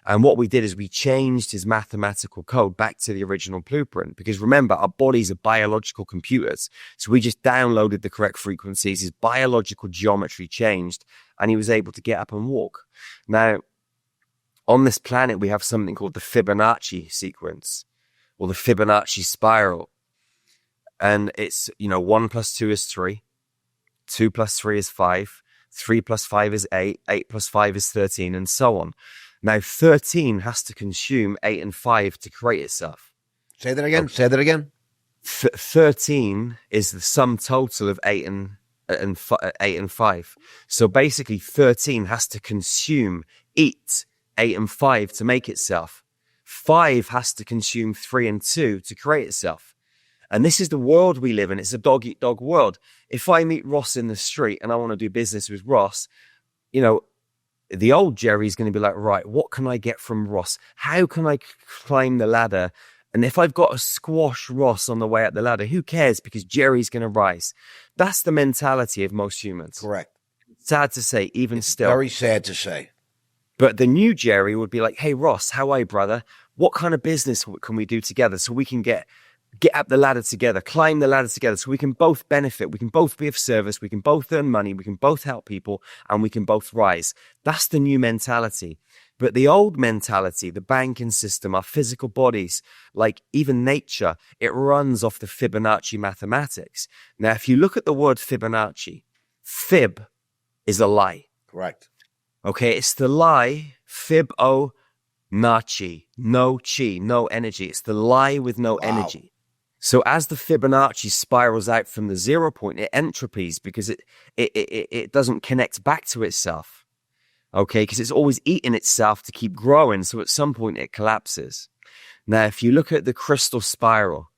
And what we did is we changed his mathematical code back to the original blueprint. Because remember, our bodies are biological computers. So we just downloaded the correct frequencies. His biological geometry changed, and he was able to get up and walk. Now, on this planet, we have something called the Fibonacci sequence, or the Fibonacci spiral. And it's, 1 + 2 is 3, 2 + 3 is 5, 3 + 5 is 8, 8 + 5 is 13, and so on. Now, 13 has to consume 8 and 5 to create itself. Say that again. Okay. Say that again. 13 is the sum total of 8 and 5. So basically, 13 has to consume, eat 8 and 5 to make itself. 5 has to consume 3 and 2 to create itself. And this is the world we live in. It's a dog-eat-dog world. If I meet Ross in the street and I want to do business with Ross, the old Jerry's going to be like, right, what can I get from Ross? How can I climb the ladder? And if I've got to squash Ross on the way up the ladder, who cares? Because Jerry's going to rise. That's the mentality of most humans. Correct. Sad to say, even it's still. Very sad to say. But the new Jerry would be like, hey, Ross, how are you, brother? what kind of business can we do together so we can get up the ladder together, climb the ladder together, so we can both benefit, we can both be of service, we can both earn money, we can both help people, and we can both rise. That's the new mentality. But the old mentality, the banking system, our physical bodies, like even nature, it runs off the Fibonacci mathematics. Now, if you look at the word Fibonacci, fib is a lie. Correct. Okay, it's the lie, Fib-O-Nachi, no chi, no energy. It's the lie with no energy. So as the Fibonacci spirals out from the 0 point, it entropies because it doesn't connect back to itself. Okay, because it's always eating itself to keep growing. So at some point it collapses. Now, if you look at the crystal spiral,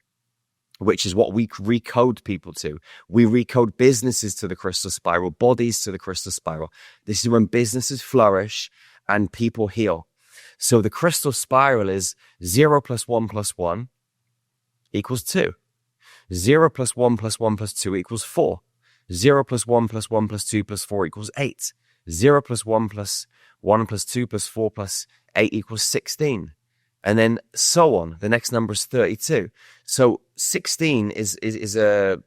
which is what we recode people to, we recode businesses to the crystal spiral, bodies to the crystal spiral. This is when businesses flourish and people heal. So the crystal spiral is 0 plus 1 plus 1 equals 2. 0 plus 1 plus 1 plus 2 equals 4. 0 plus 1 plus 1 plus 2 plus 4 equals 8. 0 plus 1 plus 1 plus 2 plus 4 plus 8 equals 16. And then so on. The next number is 32. So 16 is a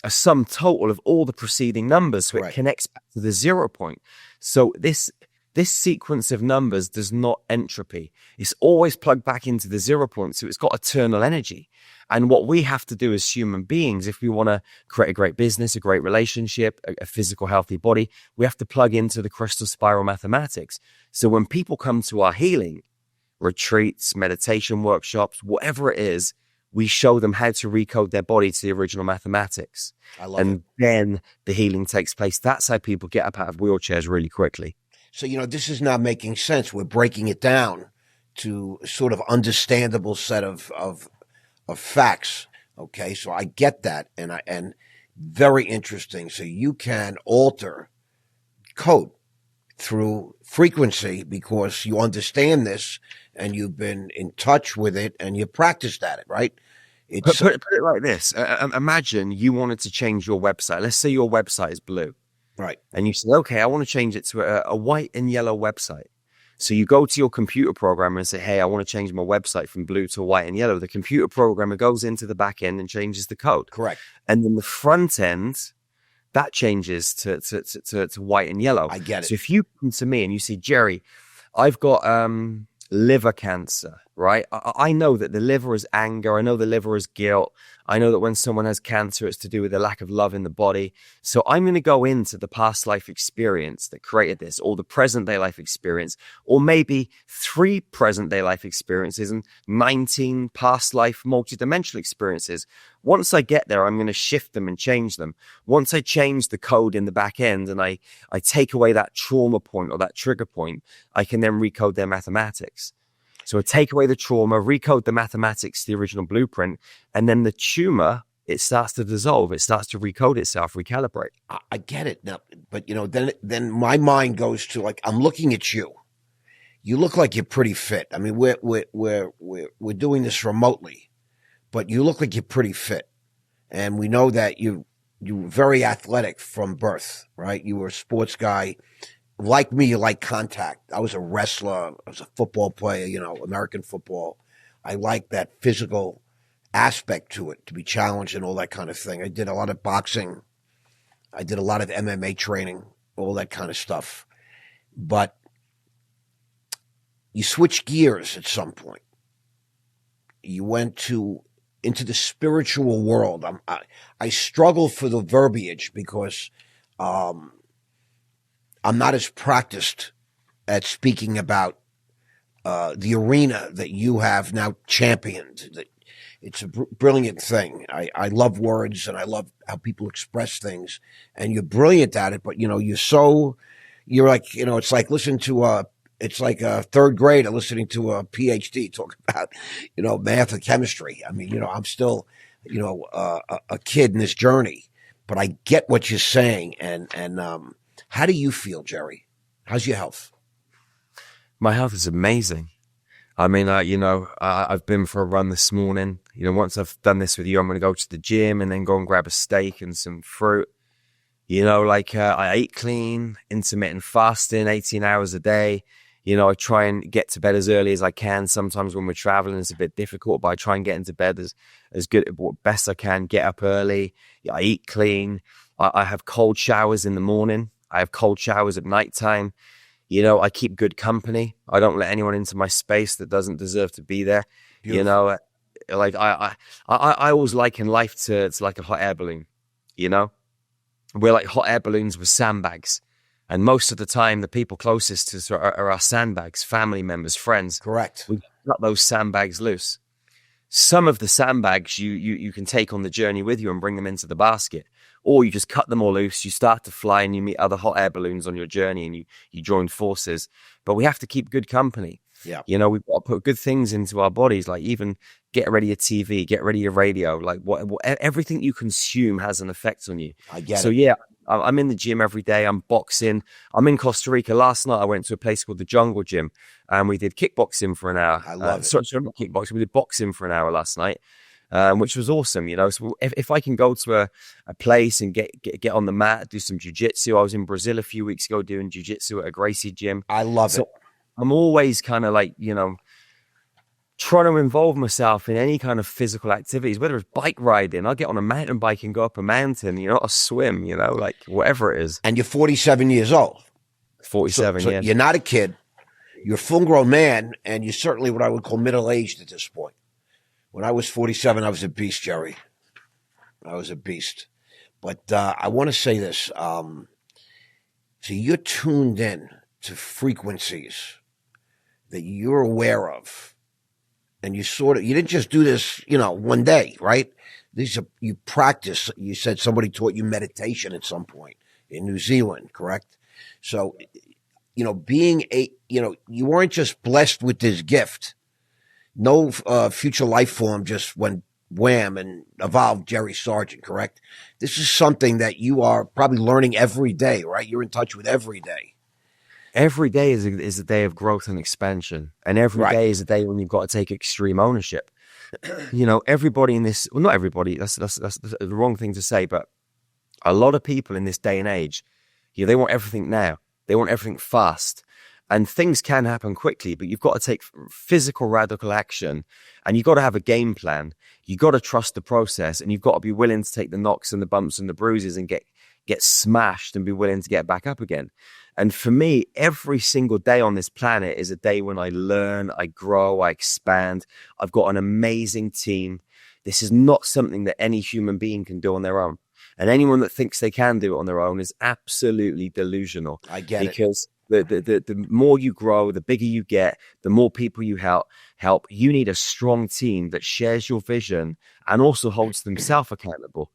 sum total of all the preceding numbers. So it connects back to the 0 point. So this sequence of numbers does not entropy. It's always plugged back into the 0 point. So it's got eternal energy. And what we have to do as human beings, if we want to create a great business, a great relationship, a physical, healthy body, we have to plug into the crystal spiral mathematics. So when people come to our healing retreats, meditation workshops, whatever it is, we show them how to recode their body to the original mathematics. I love it. Then the healing takes place. That's how people get up out of wheelchairs really quickly. So, this is now making sense. We're breaking it down to sort of understandable set of facts. Okay. So I get that. And very interesting. So you can alter code through frequency because you understand this and you've been in touch with it and you practiced at it, right? Put it like this. Imagine you wanted to change your website. Let's say your website is blue. Right. And you said, okay, I want to change it to a white and yellow website. So you go to your computer programmer and say, hey, I want to change my website from blue to white and yellow. The computer programmer goes into the back end and changes the code. Correct. And then the front end, that changes to white and yellow. I get it. So if you come to me and you say, Jerry, I've got liver cancer, right? I know that the liver is anger. I know the liver is guilt. I know that when someone has cancer, it's to do with the lack of love in the body. So I'm going to go into the past life experience that created this, or the present day life experience, or maybe 3 present day life experiences and 19 past life multidimensional experiences. Once I get there, I'm going to shift them and change them. Once I change the code in the back end and I take away that trauma point or that trigger point, I can then recode their mathematics. So I take away the trauma, recode the mathematics, the original blueprint, and then the tumor, it starts to dissolve. It starts to recode itself, recalibrate. I get it now, but then my mind goes to I'm looking at you. You look like you're pretty fit. I mean, we're doing this remotely, but you look like you're pretty fit, and we know that you were very athletic from birth, right? You were a sports guy. Like me, you like contact. I was a wrestler. I was a football player, American football. I like that physical aspect to it, to be challenged and all that kind of thing. I did a lot of boxing. I did a lot of MMA training, all that kind of stuff. But you switched gears at some point. You went into the spiritual world. I struggle for the verbiage because I'm not as practiced at speaking about the arena that you have now championed. It's a brilliant thing. I love words and I love how people express things, and you're brilliant at it. But you're like it's like listening to it's like a third grader listening to a PhD talk about math and chemistry. I mean I'm still a kid in this journey, but I get what you're saying. And how do you feel, Jerry? How's your health? My health is amazing. I mean, I've been for a run this morning. Once I've done this with you, I'm going to go to the gym and then go and grab a steak and some fruit. I ate clean, intermittent fasting, 18 hours a day. You know, I try and get to bed as early as I can. Sometimes when we're traveling, it's a bit difficult, but I try and get into bed as good, best I can, get up early. I eat clean. I have cold showers in the morning. I have cold showers at nighttime. You know, I keep good company. I don't let anyone into my space that doesn't deserve to be there. Beautiful. You know, like I always liken life to, it's like a hot air balloon, you know? We're like hot air balloons with sandbags. And most of the time, the people closest to us are our sandbags, family members, friends. Correct. We cut those sandbags loose. Some of the sandbags you can take on the journey with you and bring them into the basket. Or you just cut them all loose, you start to fly and you meet other hot air balloons on your journey and you join forces. But we have to keep good company. Yeah. You know, we've got to put good things into our bodies, like even get ready your TV, get ready your radio. Like everything you consume has an effect on you. I get it. So yeah, I'm in the gym every day. I'm boxing. I'm in Costa Rica. Last night I went to a place called the Jungle Gym and we did kickboxing for an hour. I love it. Sorry, not kickboxing. We did boxing for an hour last night. Which was awesome, you know. So if I can go to a place and get on the mat, do some jiu-jitsu. I was in Brazil a few weeks ago doing jiu-jitsu at a Gracie gym. I love it. I'm always kind of like, you know, trying to involve myself in any kind of physical activities, whether it's bike riding. I'll get on a mountain bike and go up a mountain, you know, or swim, you know, like whatever it is. And you're 47 years old. 47, so yeah. You're not a kid. You're a full-grown man, and you're certainly what I would call middle-aged at this point. When I was 47, I was a beast, Jerry. I was a beast. But I want to say this. So you're tuned in to frequencies that you're aware of. And you didn't just do this, you know, one day, right? You practice. You said somebody taught you meditation at some point in New Zealand, correct? So, you know, you weren't just blessed with this gift. No future life form just went wham and evolved Jerry Sargeant, correct? This is something that you are probably learning every day, right? You're in touch with every day. Every day is a day of growth and expansion. And every day is a day when you've got to take extreme ownership. You know, everybody in this, well, not everybody, that's the wrong thing to say, but a lot of people in this day and age, you know, they want everything now. They want everything fast. And things can happen quickly, but you've got to take physical radical action and you've got to have a game plan. You've got to trust the process and you've got to be willing to take the knocks and the bumps and the bruises and get smashed and be willing to get back up again. And for me, every single day on this planet is a day when I learn, I grow, I expand. I've got an amazing team. This is not something that any human being can do on their own. And anyone that thinks they can do it on their own is absolutely delusional. I get it. Because the more you grow, the bigger you get, the more people you help. You need a strong team that shares your vision and also holds themselves accountable.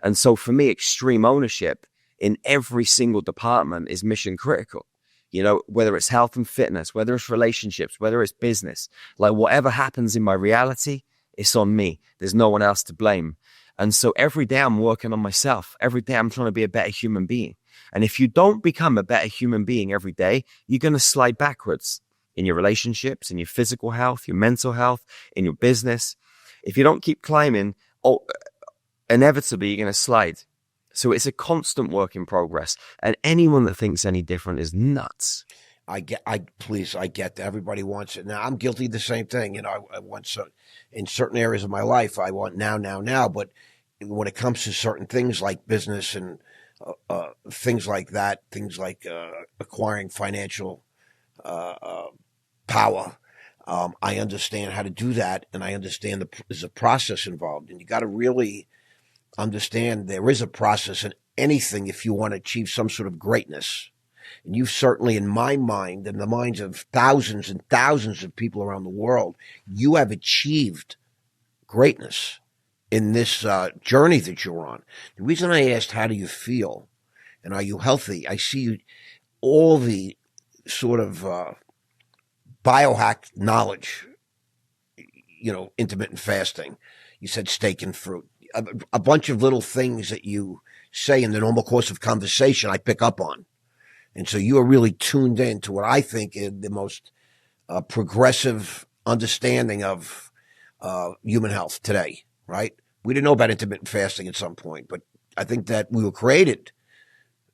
And so for me, extreme ownership in every single department is mission critical. You know, whether it's health and fitness, whether it's relationships, whether it's business, like whatever happens in my reality, it's on me. There's no one else to blame. And so every day I'm working on myself. Every day I'm trying to be a better human being. And if you don't become a better human being every day, you're going to slide backwards in your relationships, in your physical health, your mental health, in your business. If you don't keep climbing, inevitably you're going to slide. So it's a constant work in progress. And anyone that thinks any different is nuts. I get that. Everybody wants it. Now, I'm guilty of the same thing. You know, I want in certain areas of my life, I want now. But when it comes to certain things like business and things like that, things like acquiring financial power, I understand how to do that. And I understand there's a process involved. And you got to really understand there is a process in anything if you want to achieve some sort of greatness. And you've certainly, in my mind, and the minds of thousands and thousands of people around the world, you have achieved greatness in this journey that you're on. The reason I asked, how do you feel? And are you healthy? I see all the sort of biohack knowledge, you know, intermittent fasting. You said steak and fruit. A bunch of little things that you say in the normal course of conversation I pick up on. And so you are really tuned in to what I think is the most progressive understanding of human health today, right? We didn't know about intermittent fasting at some point, but I think that we were created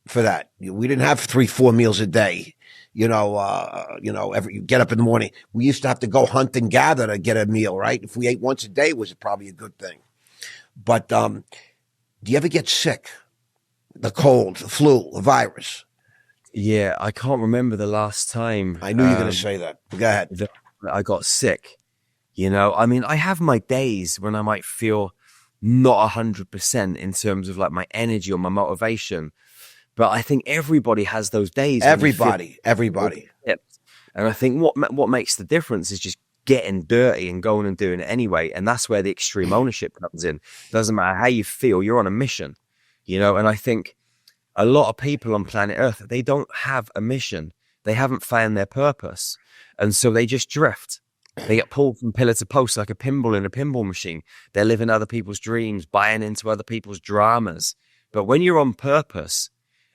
for that. We didn't have 3-4 meals a day You get up in the morning. We used to have to go hunt and gather to get a meal, right? If we ate once a day, it was probably a good thing. But do you ever get sick? The cold, the flu, the virus? Yeah, I can't remember the last time I knew you were going to say that. Go ahead. that I got sick. I mean, I have my days when I might feel not 100% in terms of like my energy or my motivation, but I think everybody has those days. Everybody. And I think what makes the difference is just getting dirty and going and doing it anyway. And that's where the extreme ownership comes in. Doesn't matter how you feel, you're on a mission, and I think a lot of people on planet Earth, they don't have a mission. They haven't found their purpose. And so they just drift. They get pulled from pillar to post like a pinball in a pinball machine. They're living other people's dreams, buying into other people's dramas. But when you're on purpose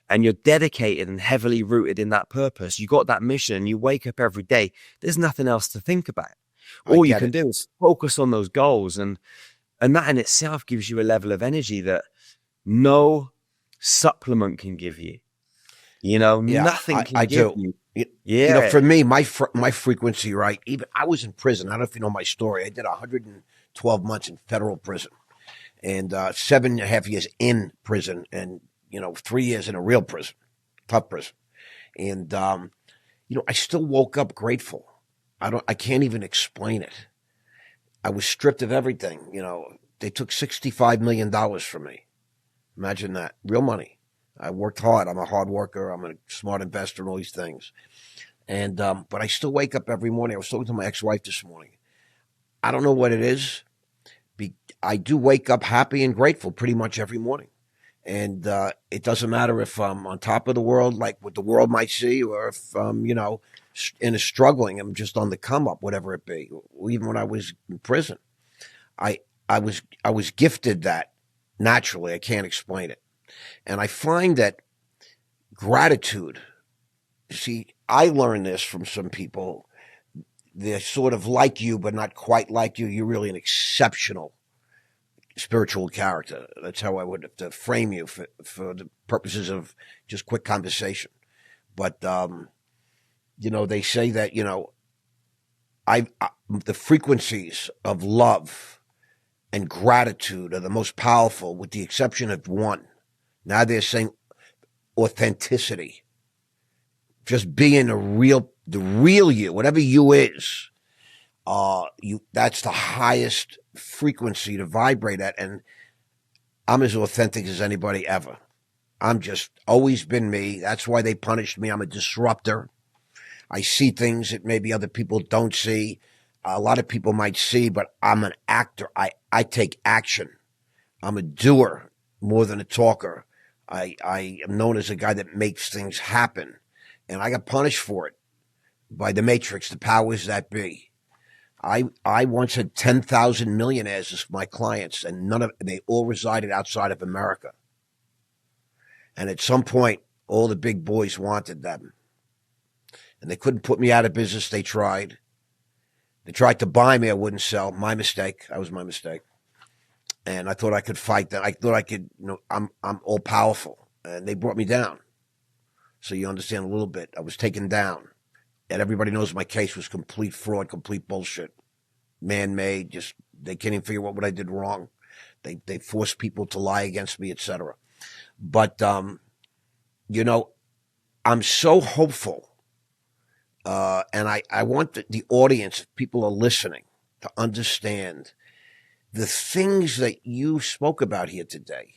and you're dedicated and heavily rooted in that purpose, you got that mission, you wake up every day, there's nothing else to think about. All you can do is focus on those goals. And that in itself gives you a level of energy that no supplement can give you. Nothing can give you. Yeah. For me, my frequency, right? Even I was in prison. I don't know if you know my story. I did 112 months in federal prison, and 7.5 years in prison, and 3 years in a real prison, tough prison. And I still woke up grateful. I can't even explain it. I was stripped of everything. They took $65 million from me. Imagine that, real money. I worked hard. I'm a hard worker. I'm a smart investor and all these things. And, but I still wake up every morning. I was talking to my ex-wife this morning. I don't know what it is. I do wake up happy and grateful pretty much every morning. And, it doesn't matter if I'm on top of the world, like what the world might see, or if I'm, in a struggling, I'm just on the come up, whatever it be. Even when I was in prison, I was gifted that naturally. I can't explain it. And I find that gratitude, see, I learned this from some people. They're sort of like you, but not quite like you. You're really an exceptional spiritual character. That's how I would have to frame you for the purposes of just quick conversation. But, they say that, the frequencies of love and gratitude are the most powerful, with the exception of one. Now they're saying authenticity, just being the real you, whatever you is. That's the highest frequency to vibrate at, and I'm as authentic as anybody ever. I'm just always been me. That's why they punished me. I'm a disruptor. I see things that maybe other people don't see. A lot of people might see, but I'm an actor. I take action. I'm a doer more than a talker. I am known as a guy that makes things happen, and I got punished for it by the Matrix, the powers that be. I once had 10,000 millionaires as my clients, and they all resided outside of America. And at some point, all the big boys wanted them, and they couldn't put me out of business. They tried. They tried to buy me. I wouldn't sell. My mistake. That was my mistake. And I thought I could fight that. I thought I could, I'm all powerful, and they brought me down. So you understand a little bit. I was taken down, and everybody knows my case was complete fraud, complete bullshit, man-made. Just they can't even figure out what I did wrong. They forced people to lie against me, etc. But I'm so hopeful, and I want the audience, if people are listening, to understand the things that you spoke about here today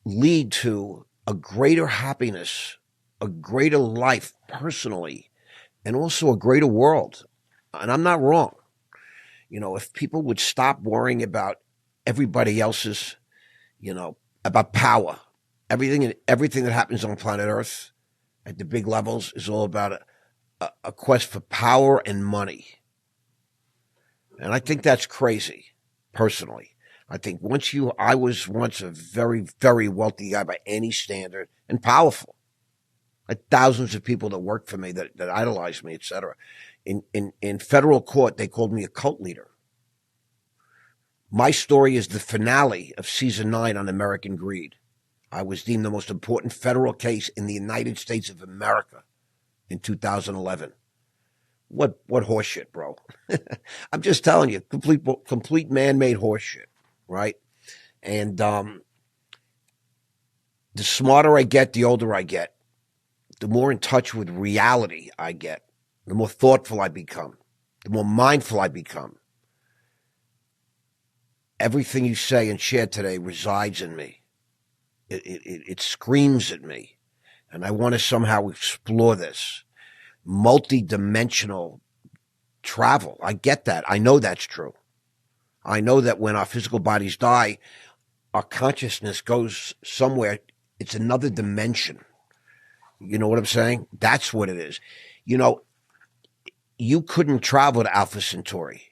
lead to a greater happiness, a greater life personally, and also a greater world. And I'm not wrong. If people would stop worrying about everybody else's, about power, everything that happens on planet Earth at the big levels is all about a quest for power and money. And I think that's crazy, personally. I think I was once a very, very wealthy guy by any standard, and powerful. I had thousands of people that worked for me, that idolized me, etc. In federal court, they called me a cult leader. My story is the finale of season 9 on American Greed. I was deemed the most important federal case in the United States of America in 2011. What horseshit, bro? I'm just telling you, complete man-made horseshit, right? And the smarter I get, the older I get, the more in touch with reality I get, the more thoughtful I become, the more mindful I become. Everything you say and share today resides in me. It screams at me. And I want to somehow explore this multi-dimensional travel. I get that. I know that's true. I know that when our physical bodies die, our consciousness goes somewhere. It's another dimension. You know what I'm saying? That's what it is. You know, you couldn't travel to Alpha Centauri.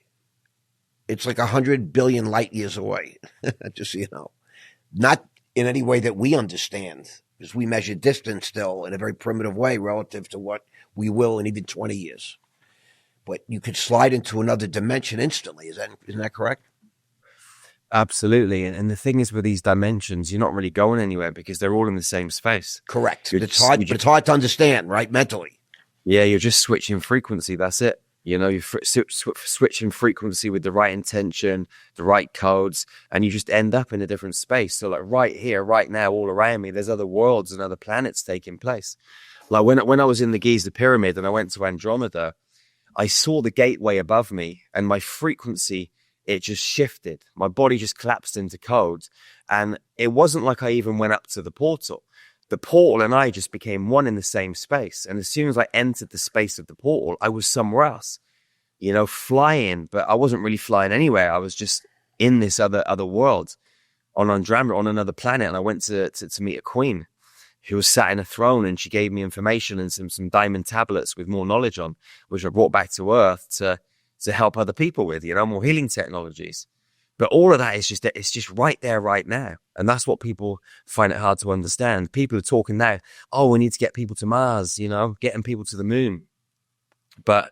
It's like 100 billion light years away, just so you know. Not in any way that we understand, because we measure distance still in a very primitive way relative to what we will in even 20 years. But you could slide into another dimension instantly. Isn't that correct? Absolutely. And the thing is with these dimensions, you're not really going anywhere because they're all in the same space. Correct. It's hard to understand, right? Mentally. Yeah, you're just switching frequency. That's it. You know, you're switching frequency with the right intention, the right codes, and you just end up in a different space. So like right here, right now, all around me, there's other worlds and other planets taking place. Like when I was in the Giza pyramid and I went to Andromeda, I saw the gateway above me and my frequency, it just shifted. My body just collapsed into codes. And it wasn't like I even went up to the portal. The portal and I just became one in the same space. And as soon as I entered the space of the portal, I was somewhere else, you know, flying, but I wasn't really flying anywhere. I was just in this other world on Andromeda, on another planet. And I went to meet a queen who was sat in a throne, and she gave me information and some diamond tablets with more knowledge on, which I brought back to Earth to help other people with, you know, more healing technologies. But all of that is it's just right there, right now. And that's what people find it hard to understand. People are talking now, oh, we need to get people to Mars, you know, getting people to the moon. But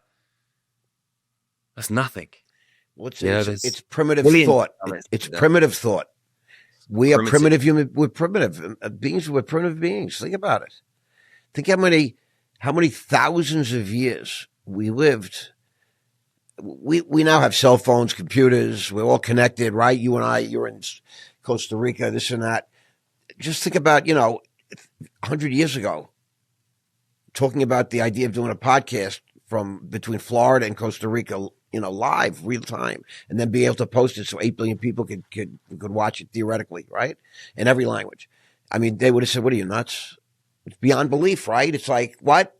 that's nothing. Well, it's primitive thought. It's primitive thought. We are primitive human. We're primitive beings. We're primitive beings. Think about it. Think how many thousands of years we lived. We now have cell phones, computers. We're all connected, right? You and I. You're in Costa Rica. This and that. Just think about 100 years ago, talking about the idea of doing a podcast from between Florida and Costa Rica. Live, real time, and then be able to post it so 8 billion people could watch it theoretically, right? In every language. I mean, they would have said, what are you, nuts? It's beyond belief, right? It's like, what?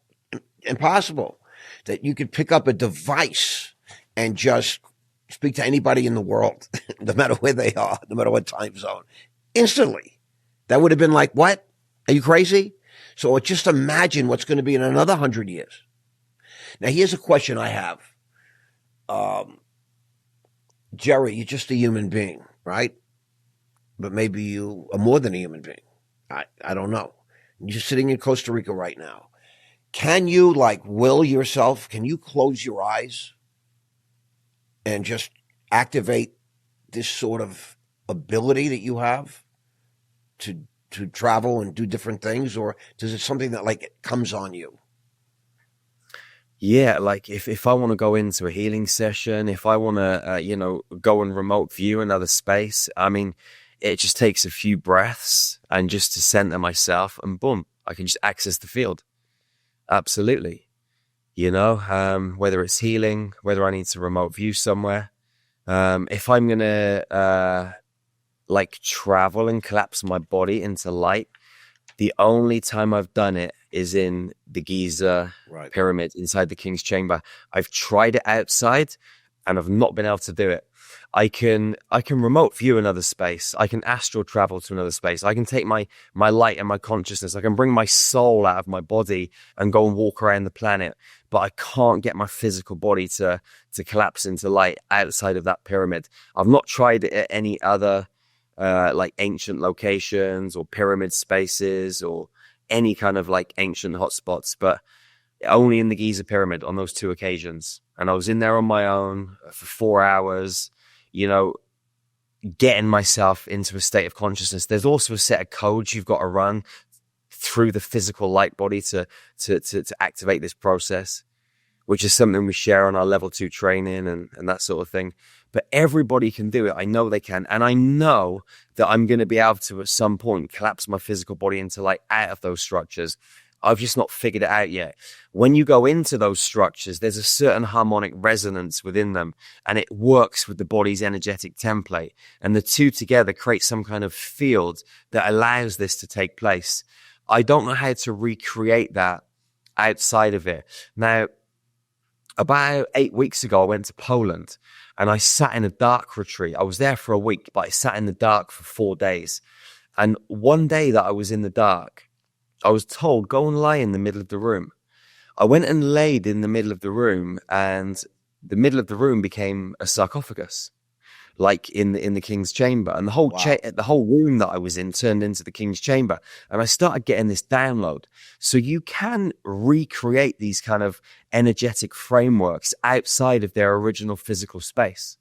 Impossible. That you could pick up a device and just speak to anybody in the world, no matter where they are, no matter what time zone, instantly. That would have been like, what? Are you crazy? So just imagine what's going to be in another 100 years. Now, here's a question I have. Jerry, you're just a human being, right? But maybe you are more than a human being. I don't know. You're sitting in Costa Rica right now. Can you will yourself? Can you close your eyes and just activate this sort of ability that you have to travel and do different things? Or is it something that comes on you? Yeah, like if I want to go into a healing session, if I want to, go and remote view another space, I mean, it just takes a few breaths and just to center myself and boom, I can just access the field. Absolutely. Whether it's healing, whether I need to remote view somewhere, if I'm going to travel and collapse my body into light, the only time I've done it is in the Giza pyramid inside the King's Chamber. I've tried it outside and I've not been able to do it. I can remote view another space. I can astral travel to another space. I can take my light and my consciousness. I can bring my soul out of my body and go and walk around the planet. But I can't get my physical body to collapse into light outside of that pyramid. I've not tried it at any other ancient locations or pyramid spaces or any kind of ancient hotspots, but only in the Giza pyramid on those two occasions. And I was in there on my own for 4 hours, getting myself into a state of consciousness. There's also a set of codes you've got to run through the physical light body to activate this process, which is something we share on our level 2 training and that sort of thing. But everybody can do it. I know they can. And I know that I'm going to be able to, at some point, collapse my physical body into like out of those structures. I've just not figured it out yet. When you go into those structures, there's a certain harmonic resonance within them, and it works with the body's energetic template. And the two together create some kind of field that allows this to take place. I don't know how to recreate that outside of it. Now, about 8 weeks ago, I went to Poland and I sat in a dark retreat. I was there for a week, but I sat in the dark for 4 days. And one day that I was in the dark, I was told, go and lie in the middle of the room. I went and laid in the middle of the room, and the middle of the room became a sarcophagus, like in the king's chamber. And the whole the whole room that I was in turned into the king's chamber. And I started getting this download. So you can recreate these kind of energetic frameworks outside of their original physical space.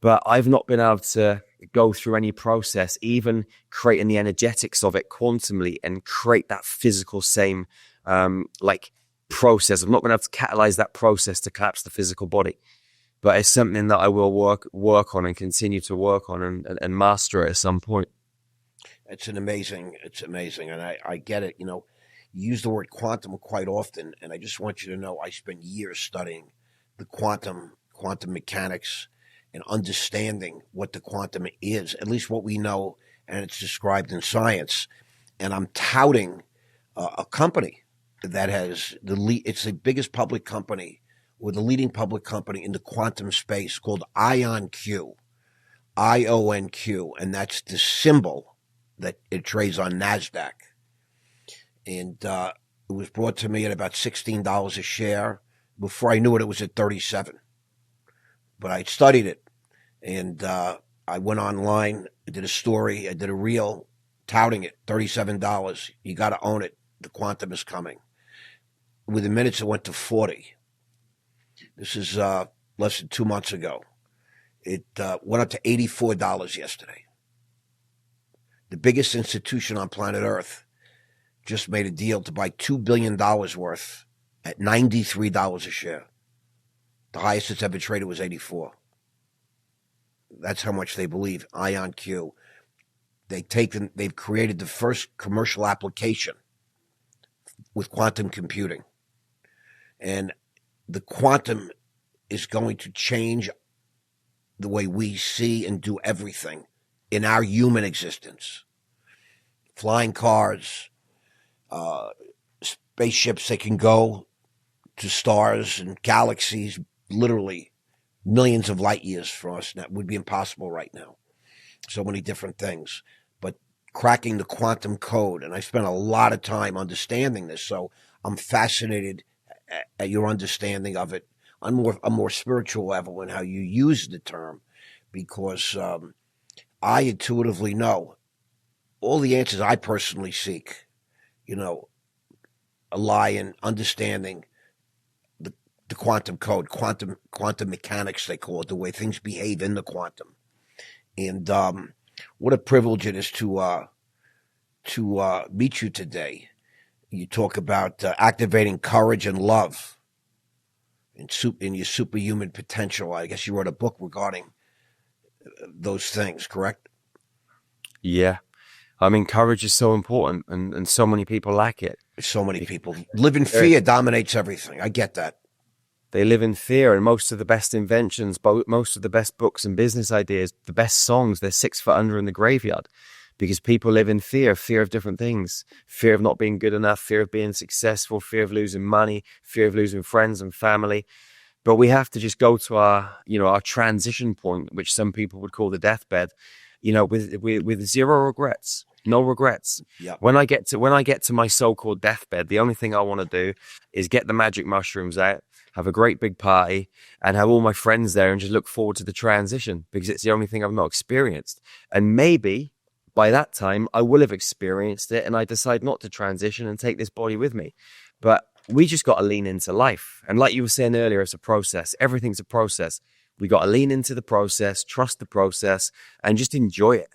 But I've not been able to go through any process, even creating the energetics of it quantumly and create that physical same process. I'm not going to have to catalyze that process to collapse the physical body. But it's something that I will work on and continue to work on and master it at some point. It's amazing. And I get it. You use the word quantum quite often. And I just want you to know I spent years studying the quantum mechanics and understanding what the quantum is, at least what we know, and it's described in science. And I'm touting a company that has it's the biggest public company, or the leading public company in the quantum space, called IonQ, IONQ, and that's the symbol that it trades on NASDAQ. And it was brought to me at about $16 a share. Before I knew it, it was at $37. But I studied it, and I went online, I did a story, I did a reel touting it, $37. You got to own it. The quantum is coming. Within minutes, it went to 40. This is less than 2 months ago. It went up to $84 yesterday. The biggest institution on planet Earth just made a deal to buy $2 billion worth at $93 a share. The highest it's ever traded was 84. That's how much they believe. IonQ. They've created the first commercial application with quantum computing. And the quantum is going to change the way we see and do everything in our human existence. Flying cars, spaceships that can go to stars and galaxies, literally millions of light years from us. That would be impossible right now. So many different things. But cracking the quantum code, and I spent a lot of time understanding this, so I'm fascinated at your understanding of it on a more spiritual level and how you use the term, because I intuitively know all the answers I personally seek, lie in understanding the quantum code, quantum mechanics, they call it, the way things behave in the quantum. And what a privilege it is to meet you today. You talk about activating courage and love in your superhuman potential. I guess you wrote a book regarding those things, correct? Yeah. I mean, courage is so important, and so many people lack it. So many people live in fear, dominates everything. I get that. They live in fear, and most of the best inventions, most of the best books and business ideas, the best songs, they're 6 foot under in the graveyard, because people live in fear of different things, fear of not being good enough, fear of being successful, fear of losing money, fear of losing friends and family. But we have to just go to our transition point, which some people would call the deathbed, with zero regrets, no regrets. Yeah. When I get to my so-called deathbed, the only thing I want to do is get the magic mushrooms out, have a great big party, and have all my friends there, and just look forward to the transition, because it's the only thing I've not experienced. And maybe by that time I will have experienced it, and I decide not to transition and take this body with me. But we just got to lean into life. And like you were saying earlier, it's a process. Everything's a process. We got to lean into the process, trust the process, and just enjoy it.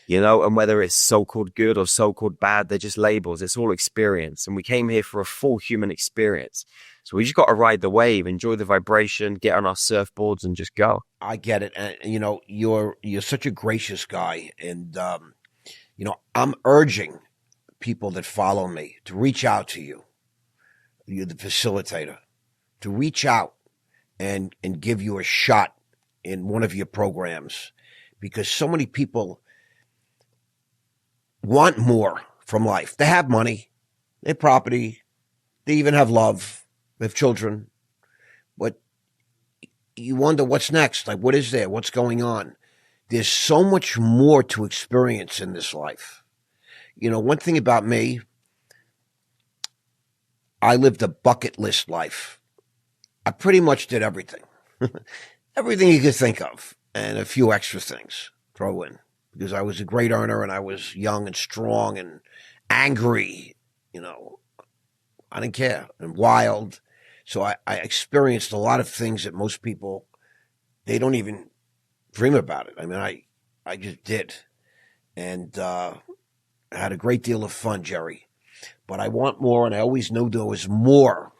And whether it's so-called good or so-called bad, they're just labels. It's all experience. And we came here for a full human experience. So we just got to ride the wave, enjoy the vibration, get on our surfboards and just go. I get it. And, you're such a gracious guy. And, I'm urging people that follow me to reach out to you. You're the facilitator, to reach out and give you a shot in one of your programs, because so many people want more from life. They have money, they have property, they even have love, they have children, but you wonder what's next. Like, what is there? What's going on? There's so much more to experience in this life. One thing about me, I lived a bucket list life. I pretty much did everything. Everything you could think of, and a few extra things throw in, because I was a great earner and I was young and strong and angry. I didn't care, and wild. So I experienced a lot of things that most people, they don't even dream about it. I mean, I just did. And I had a great deal of fun, Jerry. But I want more, and I always knew there was more.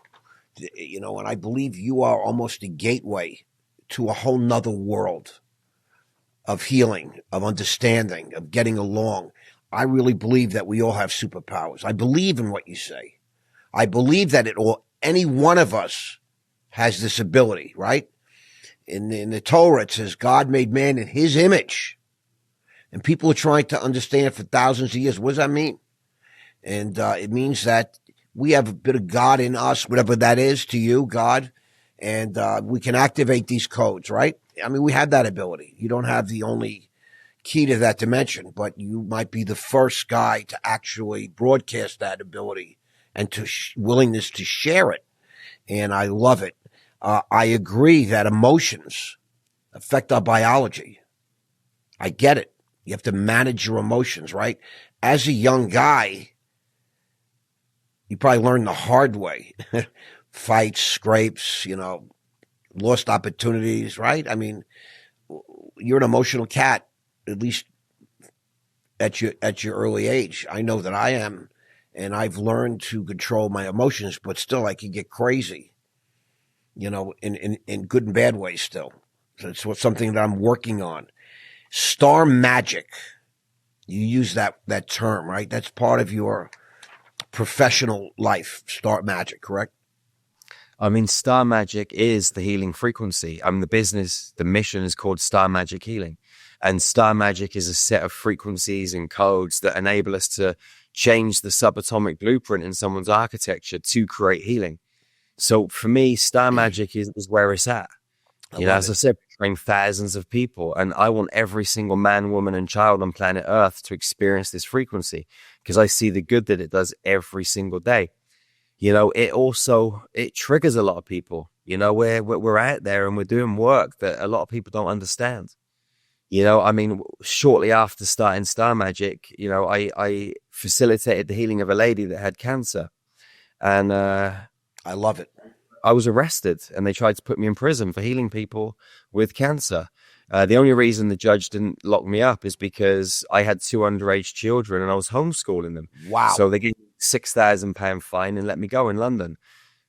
And I believe you are almost a gateway to a whole nother world of healing, of understanding, of getting along. I really believe that we all have superpowers. I believe in what you say. I believe that any one of us has this ability, right? In the Torah, it says God made man in his image. And people are trying to understand for thousands of years. What does that mean? And it means that we have a bit of God in us, whatever that is to you, God. And we can activate these codes, right? I mean, we have that ability. You don't have the only key to that dimension, but you might be the first guy to actually broadcast that ability and to willingness to share it. And I love it. I agree that emotions affect our biology. I get it. You have to manage your emotions, right? As a young guy, you probably learned the hard way. Fights, scrapes, lost opportunities, right? I mean, you're an emotional cat, at least at your early age. I know that I am, and I've learned to control my emotions, but still I can get crazy, in good and bad ways still. So it's something that I'm working on. Star magic. You use that term, right? That's part of your professional life, star magic, correct? I mean, star magic is the healing frequency. The mission is called Star Magic Healing. And star magic is a set of frequencies and codes that enable us to change the subatomic blueprint in someone's architecture to create healing. So for me, star magic is where it's at. As I said, we train thousands of people, and I want every single man, woman, and child on planet Earth to experience this frequency, because I see the good that it does every single day. It triggers a lot of people. We're out there and we're doing work that a lot of people don't understand. Shortly after starting Star Magic, I facilitated the healing of a lady that had cancer, and I love it. I was arrested, and they tried to put me in prison for healing people with cancer. The only reason the judge didn't lock me up is because I had 2 underage children and I was homeschooling them. Wow. So they gave me £6,000 fine and let me go in London.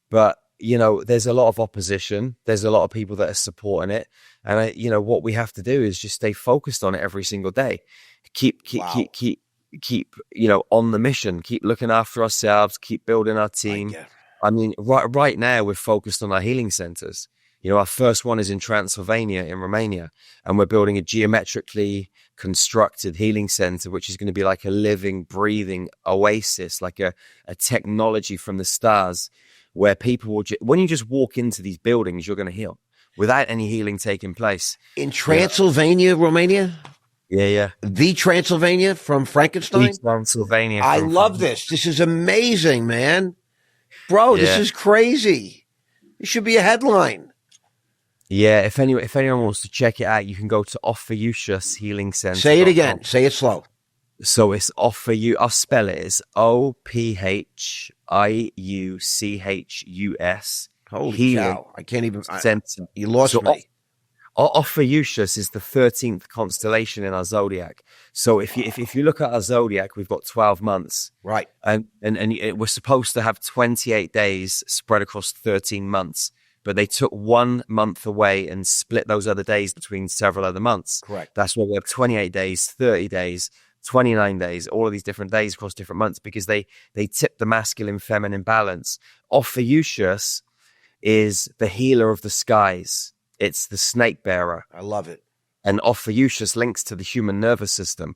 But, there's a lot of opposition. There's a lot of people that are supporting it. And, what we have to do is just stay focused on it every single day. Keep, on the mission. Keep looking after ourselves. Keep building our team. Right now we're focused on our healing centers. Our first one is in Transylvania in Romania, and we're building a geometrically constructed healing center, which is going to be like a living, breathing oasis, like a technology from the stars, where people will, when you just walk into these buildings, you're going to heal without any healing taking place. In Transylvania, Romania? Yeah. The Transylvania from Frankenstein? The Transylvania. I love this. This is amazing, man. Bro, This is crazy. It should be a headline. Yeah, if anyone wants to check it out, you can go to Ophiuchus Healing Center. Say it again. Say it slow. So it's Ophiuchus. I'll spell it. It's Ophiuchus. Holy cow! I can't even. You lost me. Ophiuchus is the 13th constellation in our zodiac. So if you look at our zodiac, we've got 12 months, Right. and we're supposed to have 28 days spread across 13 months. But they took 1 month away and split those other days between several other months. Correct. That's why we have 28 days, 30 days, 29 days, all of these different days across different months, because they tip the masculine feminine balance. Ophiuchus is the healer of the skies. It's the snake bearer. I love it. And Ophiuchus links to the human nervous system.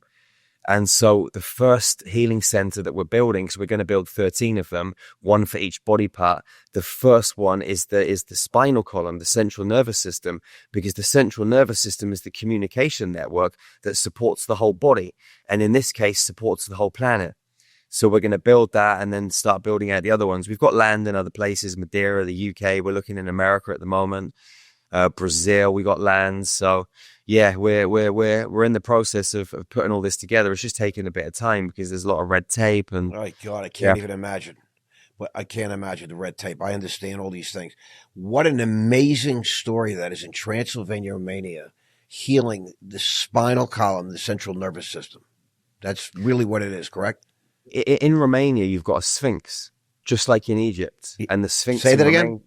And so the first healing center that we're building, so we're going to build 13 of them, one for each body part. The first one is the spinal column, the central nervous system, because the central nervous system is the communication network that supports the whole body. And in this case, supports the whole planet. So we're going to build that and then start building out the other ones. We've got land in other places, Madeira, the UK. We're looking in America at the moment. Brazil, we got lands. So yeah, we're in the process of putting all this together. It's just taking a bit of time because there's a lot of red tape and. Oh God, I can't even imagine. But I can't imagine the red tape. I understand all these things. What an amazing story that is in Transylvania, Romania, healing the spinal column, the central nervous system. That's really what it is, correct? In Romania, you've got a sphinx, just like in Egypt, and the sphinx. Say that again.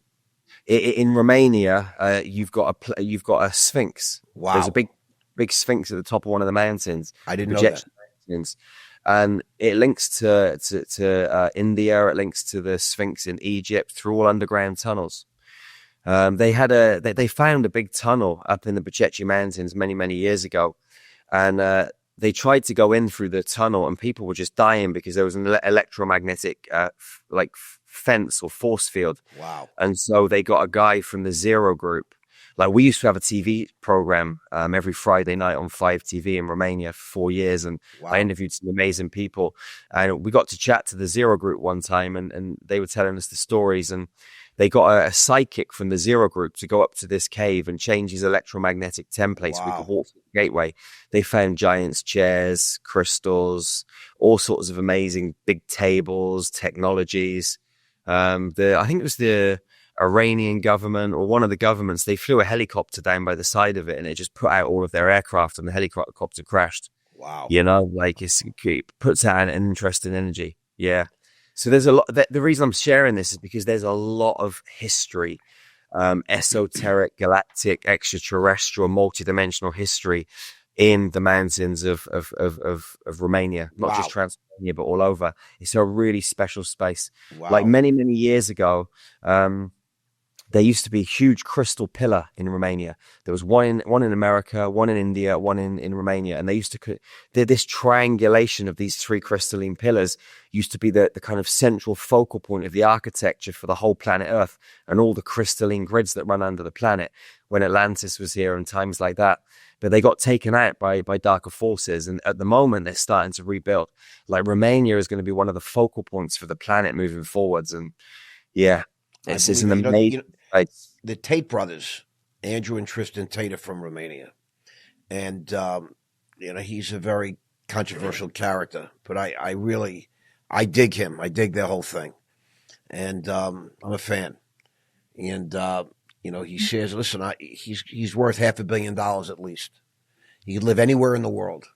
In Romania, you've got a sphinx. Wow. There's a big sphinx at the top of one of the mountains. I didn't know that. Mountains. And it links to India. It links to the sphinx in Egypt through all underground tunnels. They found a big tunnel up in the Bacecci Mountains many years ago, and they tried to go in through the tunnel, and people were just dying because there was an electromagnetic fence or force field. Wow. And so they got a guy from the Zero Group. Like, we used to have a TV program every Friday night on 5TV in Romania for 4 years, and Wow. I interviewed some amazing people, and we got to chat to the Zero Group one time, and they were telling us the stories, and they got a psychic from the Zero Group to go up to this cave and change his electromagnetic template so we could walk through the gateway. They found giants' chairs, crystals, all sorts of amazing big tables, technologies. I think it was the Iranian government or one of the governments, they flew a helicopter down by the side of it and it just put out all of their aircraft and the helicopter crashed. Wow. You know, like it puts out an interesting energy. Yeah. So there's a lot. The reason I'm sharing this is because there's a lot of history, esoteric, galactic, extraterrestrial, multidimensional history in the mountains of Romania, not just Transylvania, but all over. It's a really special space. Wow. Like many years ago, there used to be a huge crystal pillar in Romania. There was one in America, one in India, one in Romania. And they used to, this triangulation of these three crystalline pillars used to be the kind of central focal point of the architecture for the whole planet Earth and all the crystalline grids that run under the planet when Atlantis was here and times like that. But they got taken out by darker forces. And at the moment, they're starting to rebuild. Like, Romania is going to be one of the focal points for the planet moving forwards. And yeah, it's an amazing... The Tate brothers, Andrew and Tristan Tate, are from Romania. And, he's a very controversial character. But I dig him. I dig their whole thing. And I'm a fan. And, he says, listen, he's worth $500 million at least. He could live anywhere in the world.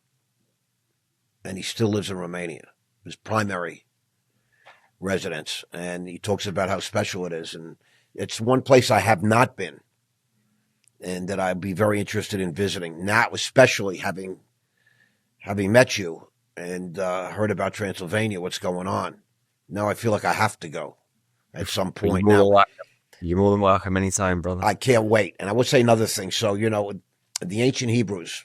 And he still lives in Romania, his primary residence. And he talks about how special it is. And it's one place I have not been and that I'd be very interested in visiting. Now, especially having met you and heard about Transylvania, what's going on. Now I feel like I have to go at some point. You're more than welcome anytime, brother. I can't wait. And I would say another thing. So, the ancient Hebrews,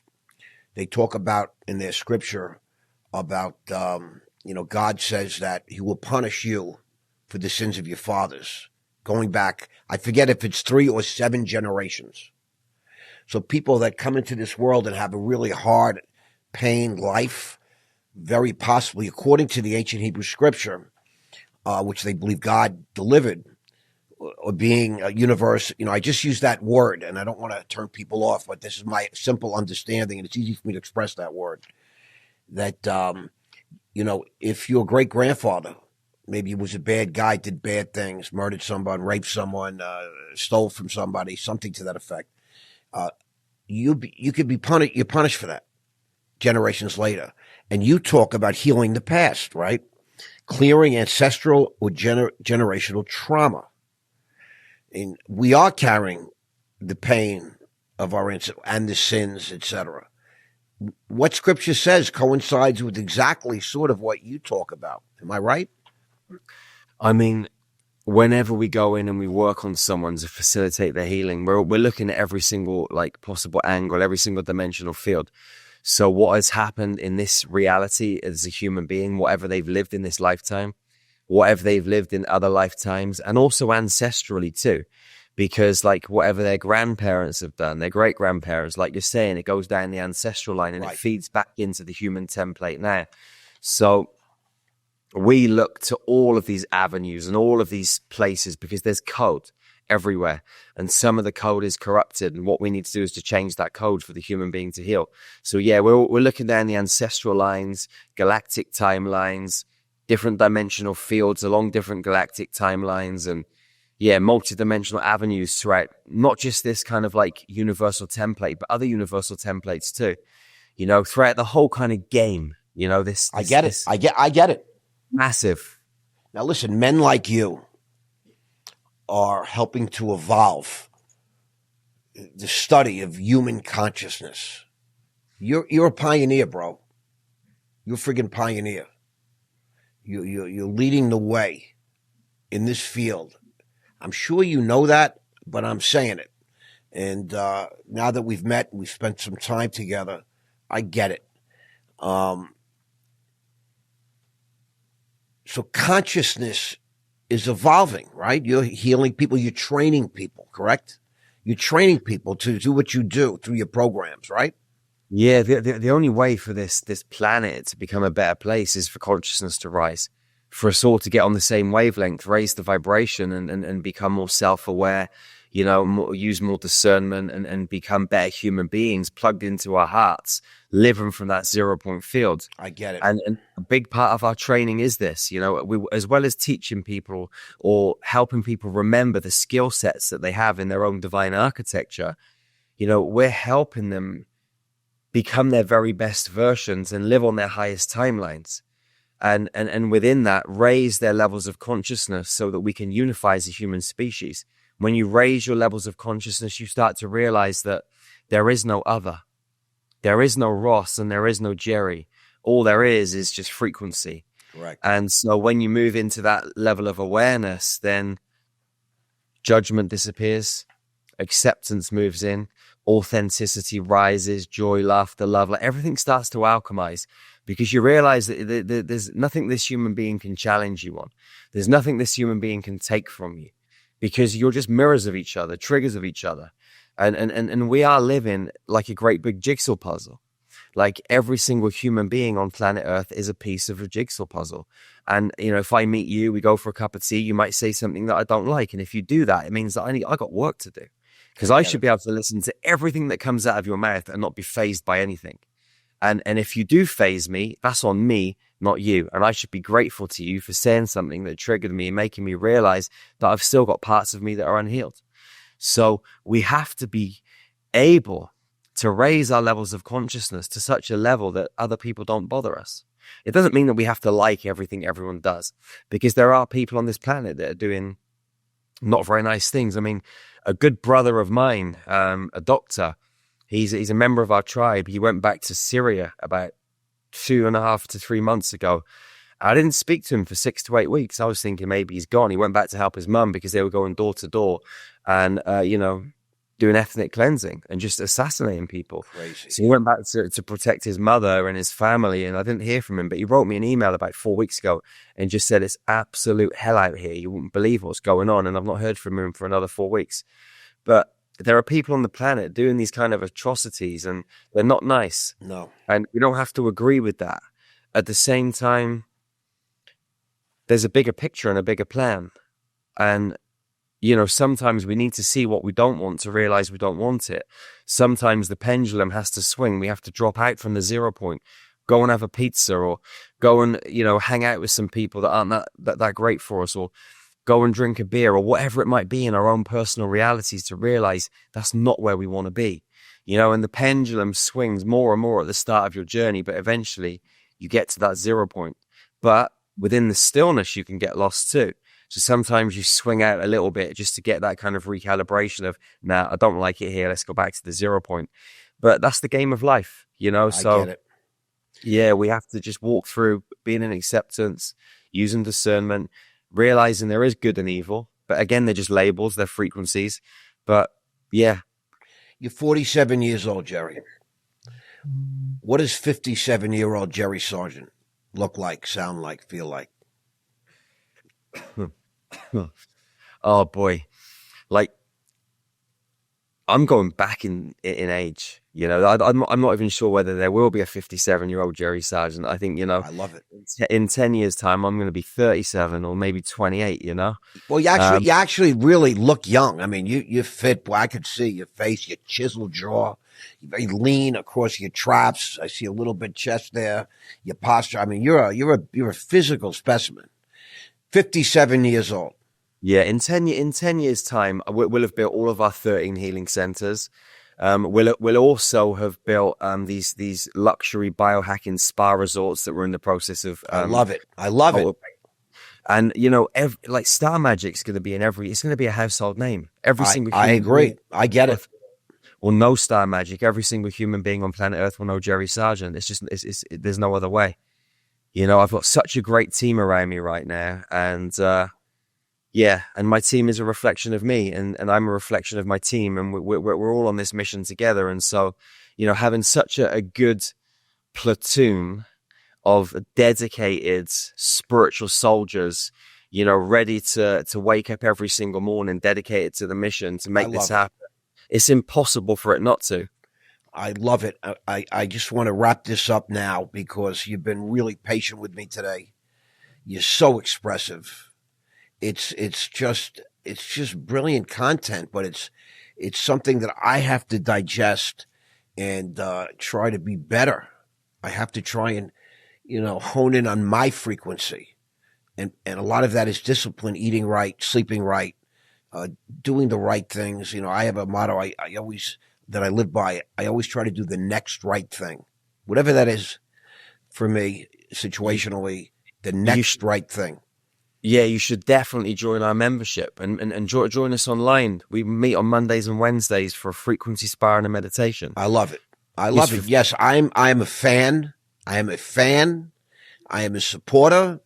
they talk about in their scripture about, God says that he will punish you for the sins of your fathers. Going back, I forget if it's 3 or 7 generations. So people that come into this world and have a really hard, pain life, very possibly, according to the ancient Hebrew scripture, which they believe God delivered, or being a universe, I just use that word, and I don't want to turn people off, but this is my simple understanding, and it's easy for me to express that word, that, if your great-grandfather, maybe he was a bad guy, did bad things, murdered someone, raped someone, stole from somebody, something to that effect. you could be punished. You're punished for that generations later. And you talk about healing the past, right? Clearing ancestral or generational trauma. And we are carrying the pain of our ancestors and the sins, etc. What scripture says coincides with exactly sort of what you talk about. Am I right? I mean, whenever we go in and we work on someone to facilitate their healing, we're looking at every single like possible angle, every single dimensional field. So what has happened in this reality as a human being, whatever they've lived in this lifetime, whatever they've lived in other lifetimes, and also ancestrally too, because like whatever their grandparents have done, their great grandparents, like you're saying, it goes down the ancestral line and Right. it feeds back into the human template now. So we look to all of these avenues and all of these places because there's code everywhere, and some of the code is corrupted, and what we need to do is to change that code for the human being to heal. So yeah, we're looking down the ancestral lines, galactic timelines, different dimensional fields along different galactic timelines, and yeah, multidimensional avenues throughout not just this kind of like universal template, but other universal templates too, you know, throughout the whole kind of game, you know, this I get it. I get it. Massive. Now listen, men like you are helping to evolve the study of human consciousness. You're a pioneer, bro. You're a friggin' pioneer. You're leading the way in this field. I'm sure you know that, but I'm saying it. And now that we've met, we've spent some time together, I get it. So consciousness is evolving, right? You're healing people. You're training people, correct? You're training people to do what you do through your programs, right? Yeah, the only way for this planet to become a better place is for consciousness to rise, for us all to get on the same wavelength, raise the vibration and become more self-aware, you know, use more discernment and become better human beings plugged into our hearts, living from that 0 point field. I get it. And a big part of our training is this, you know, we, as well as teaching people or helping people remember the skill sets that they have in their own divine architecture, you know, we're helping them become their very best versions and live on their highest timelines. And within that, raise their levels of consciousness so that we can unify as a human species. When you raise your levels of consciousness, you start to realize that there is no other. There is no Ross and there is no Jerry. All there is just frequency. Correct. And so when you move into that level of awareness, then judgment disappears, acceptance moves in, authenticity rises, joy, laughter, love, like everything starts to alchemize. Because you realize that there's nothing this human being can challenge you on. There's nothing this human being can take from you. Because you're just mirrors of each other, triggers of each other. And we are living like a great big jigsaw puzzle. Like every single human being on planet Earth is a piece of a jigsaw puzzle. And, you know, if I meet you, we go for a cup of tea, you might say something that I don't like. And if you do that, it means that I got work to do. Because I should be able to listen to everything that comes out of your mouth and not be fazed by anything. And if you do faze me, that's on me, not you. And I should be grateful to you for saying something that triggered me and making me realize that I've still got parts of me that are unhealed. So we have to be able to raise our levels of consciousness to such a level that other people don't bother us. It doesn't mean that we have to like everything everyone does, because there are people on this planet that are doing not very nice things. I mean, a good brother of mine, a doctor, he's a member of our tribe. He went back to Syria about 2.5 to 3 months ago. I didn't speak to him for 6 to 8 weeks. I was thinking maybe he's gone. He went back to help his mum because they were going door to door and, doing ethnic cleansing and just assassinating people. Crazy. So he went back to protect his mother and his family, and I didn't hear from him, but he wrote me an email about 4 weeks ago and just said, it's absolute hell out here. You wouldn't believe what's going on. And I've not heard from him for another 4 weeks. But there are people on the planet doing these kind of atrocities, and they're not nice. No. And we don't have to agree with that. At the same time, there's a bigger picture and a bigger plan. And, you know, sometimes we need to see what we don't want to realize we don't want it. Sometimes the pendulum has to swing. We have to drop out from the 0 point, go and have a pizza, or go and, hang out with some people that aren't that great for us, or go and drink a beer, or whatever it might be in our own personal realities, to realize that's not where we want to be. and the pendulum swings more and more at the start of your journey, but eventually you get to that 0 point. But within the stillness, you can get lost too. So sometimes you swing out a little bit just to get that kind of recalibration of, nah, I don't like it here. Let's go back to the 0 point. But that's the game of life, I So get it. yeah, we have to just walk through being in acceptance, using discernment, realizing there is good and evil. But again, they're just labels, they're frequencies. But yeah. You're 47 years old, Jerry. What does 57-year-old Jerry Sargeant look like, sound like, feel like? Oh boy. Like, I'm going back in age. I'm not even sure whether there will be a 57-year-old Jerry Sargeant. I think, I love it. in 10 years' time, I'm going to be 37 or maybe 28, Well, you actually really look young. I mean, you're fit. Boy, I could see your face, your chiseled jaw. You're very lean across your traps. I see a little bit chest there. Your posture. I mean, you're a physical specimen. 57 years old. Yeah, in 10 years' time, we'll have built all of our 13 healing centers. We'll also have built these luxury biohacking spa resorts that we're in the process of. I love it. I love it. And like Star Magic's going to be it's going to be a household name. Every single. I agree. I get it. Will know Star Magic. Every single human being on planet Earth will know Jerry Sargeant. It's just there's no other way. I've got such a great team around me right now, and. Yeah, and my team is a reflection of me, and I'm a reflection of my team, and we're all on this mission together. And so, having such a good platoon of dedicated spiritual soldiers, ready to wake up every single morning, dedicated to the mission to make this happen, it's impossible for it not to. I love it. I just want to wrap this up now because you've been really patient with me today. You're so expressive. It's just brilliant content, but it's something that I have to digest and try to be better. I have to try and hone in on my frequency, and a lot of that is discipline, eating right, sleeping right, doing the right things. I have a motto I always that I live by. I always try to do the next right thing, whatever that is for me situationally. The next right thing. Yeah, you should definitely join our membership and join us online. We meet on Mondays and Wednesdays for a frequency spa and a meditation. I love it. I love it. Yes, I'm a fan. I am a fan. I am a supporter.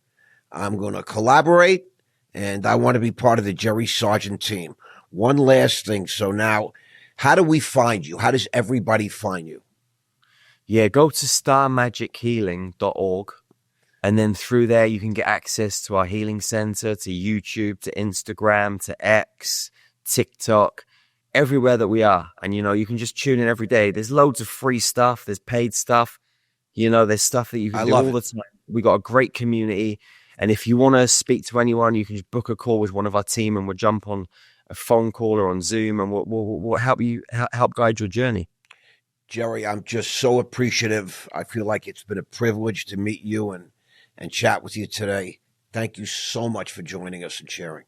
I'm going to collaborate, and I want to be part of the Jerry Sargeant team. One last thing. So now, how do we find you? How does everybody find you? Yeah, go to starmagichealing.org. And then through there, you can get access to our healing center, to YouTube, to Instagram, to X, TikTok, everywhere that we are. And, you can just tune in every day. There's loads of free stuff. There's paid stuff. There's stuff that you can do all the time. We got a great community. And if you want to speak to anyone, you can just book a call with one of our team and we'll jump on a phone call or on Zoom and we'll help you, help guide your journey. Jerry, I'm just so appreciative. I feel like it's been a privilege to meet you and chat with you today. Thank you so much for joining us and sharing.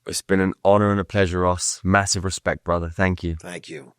It's been an honor and a pleasure, Ross. Massive respect, brother. Thank you. Thank you.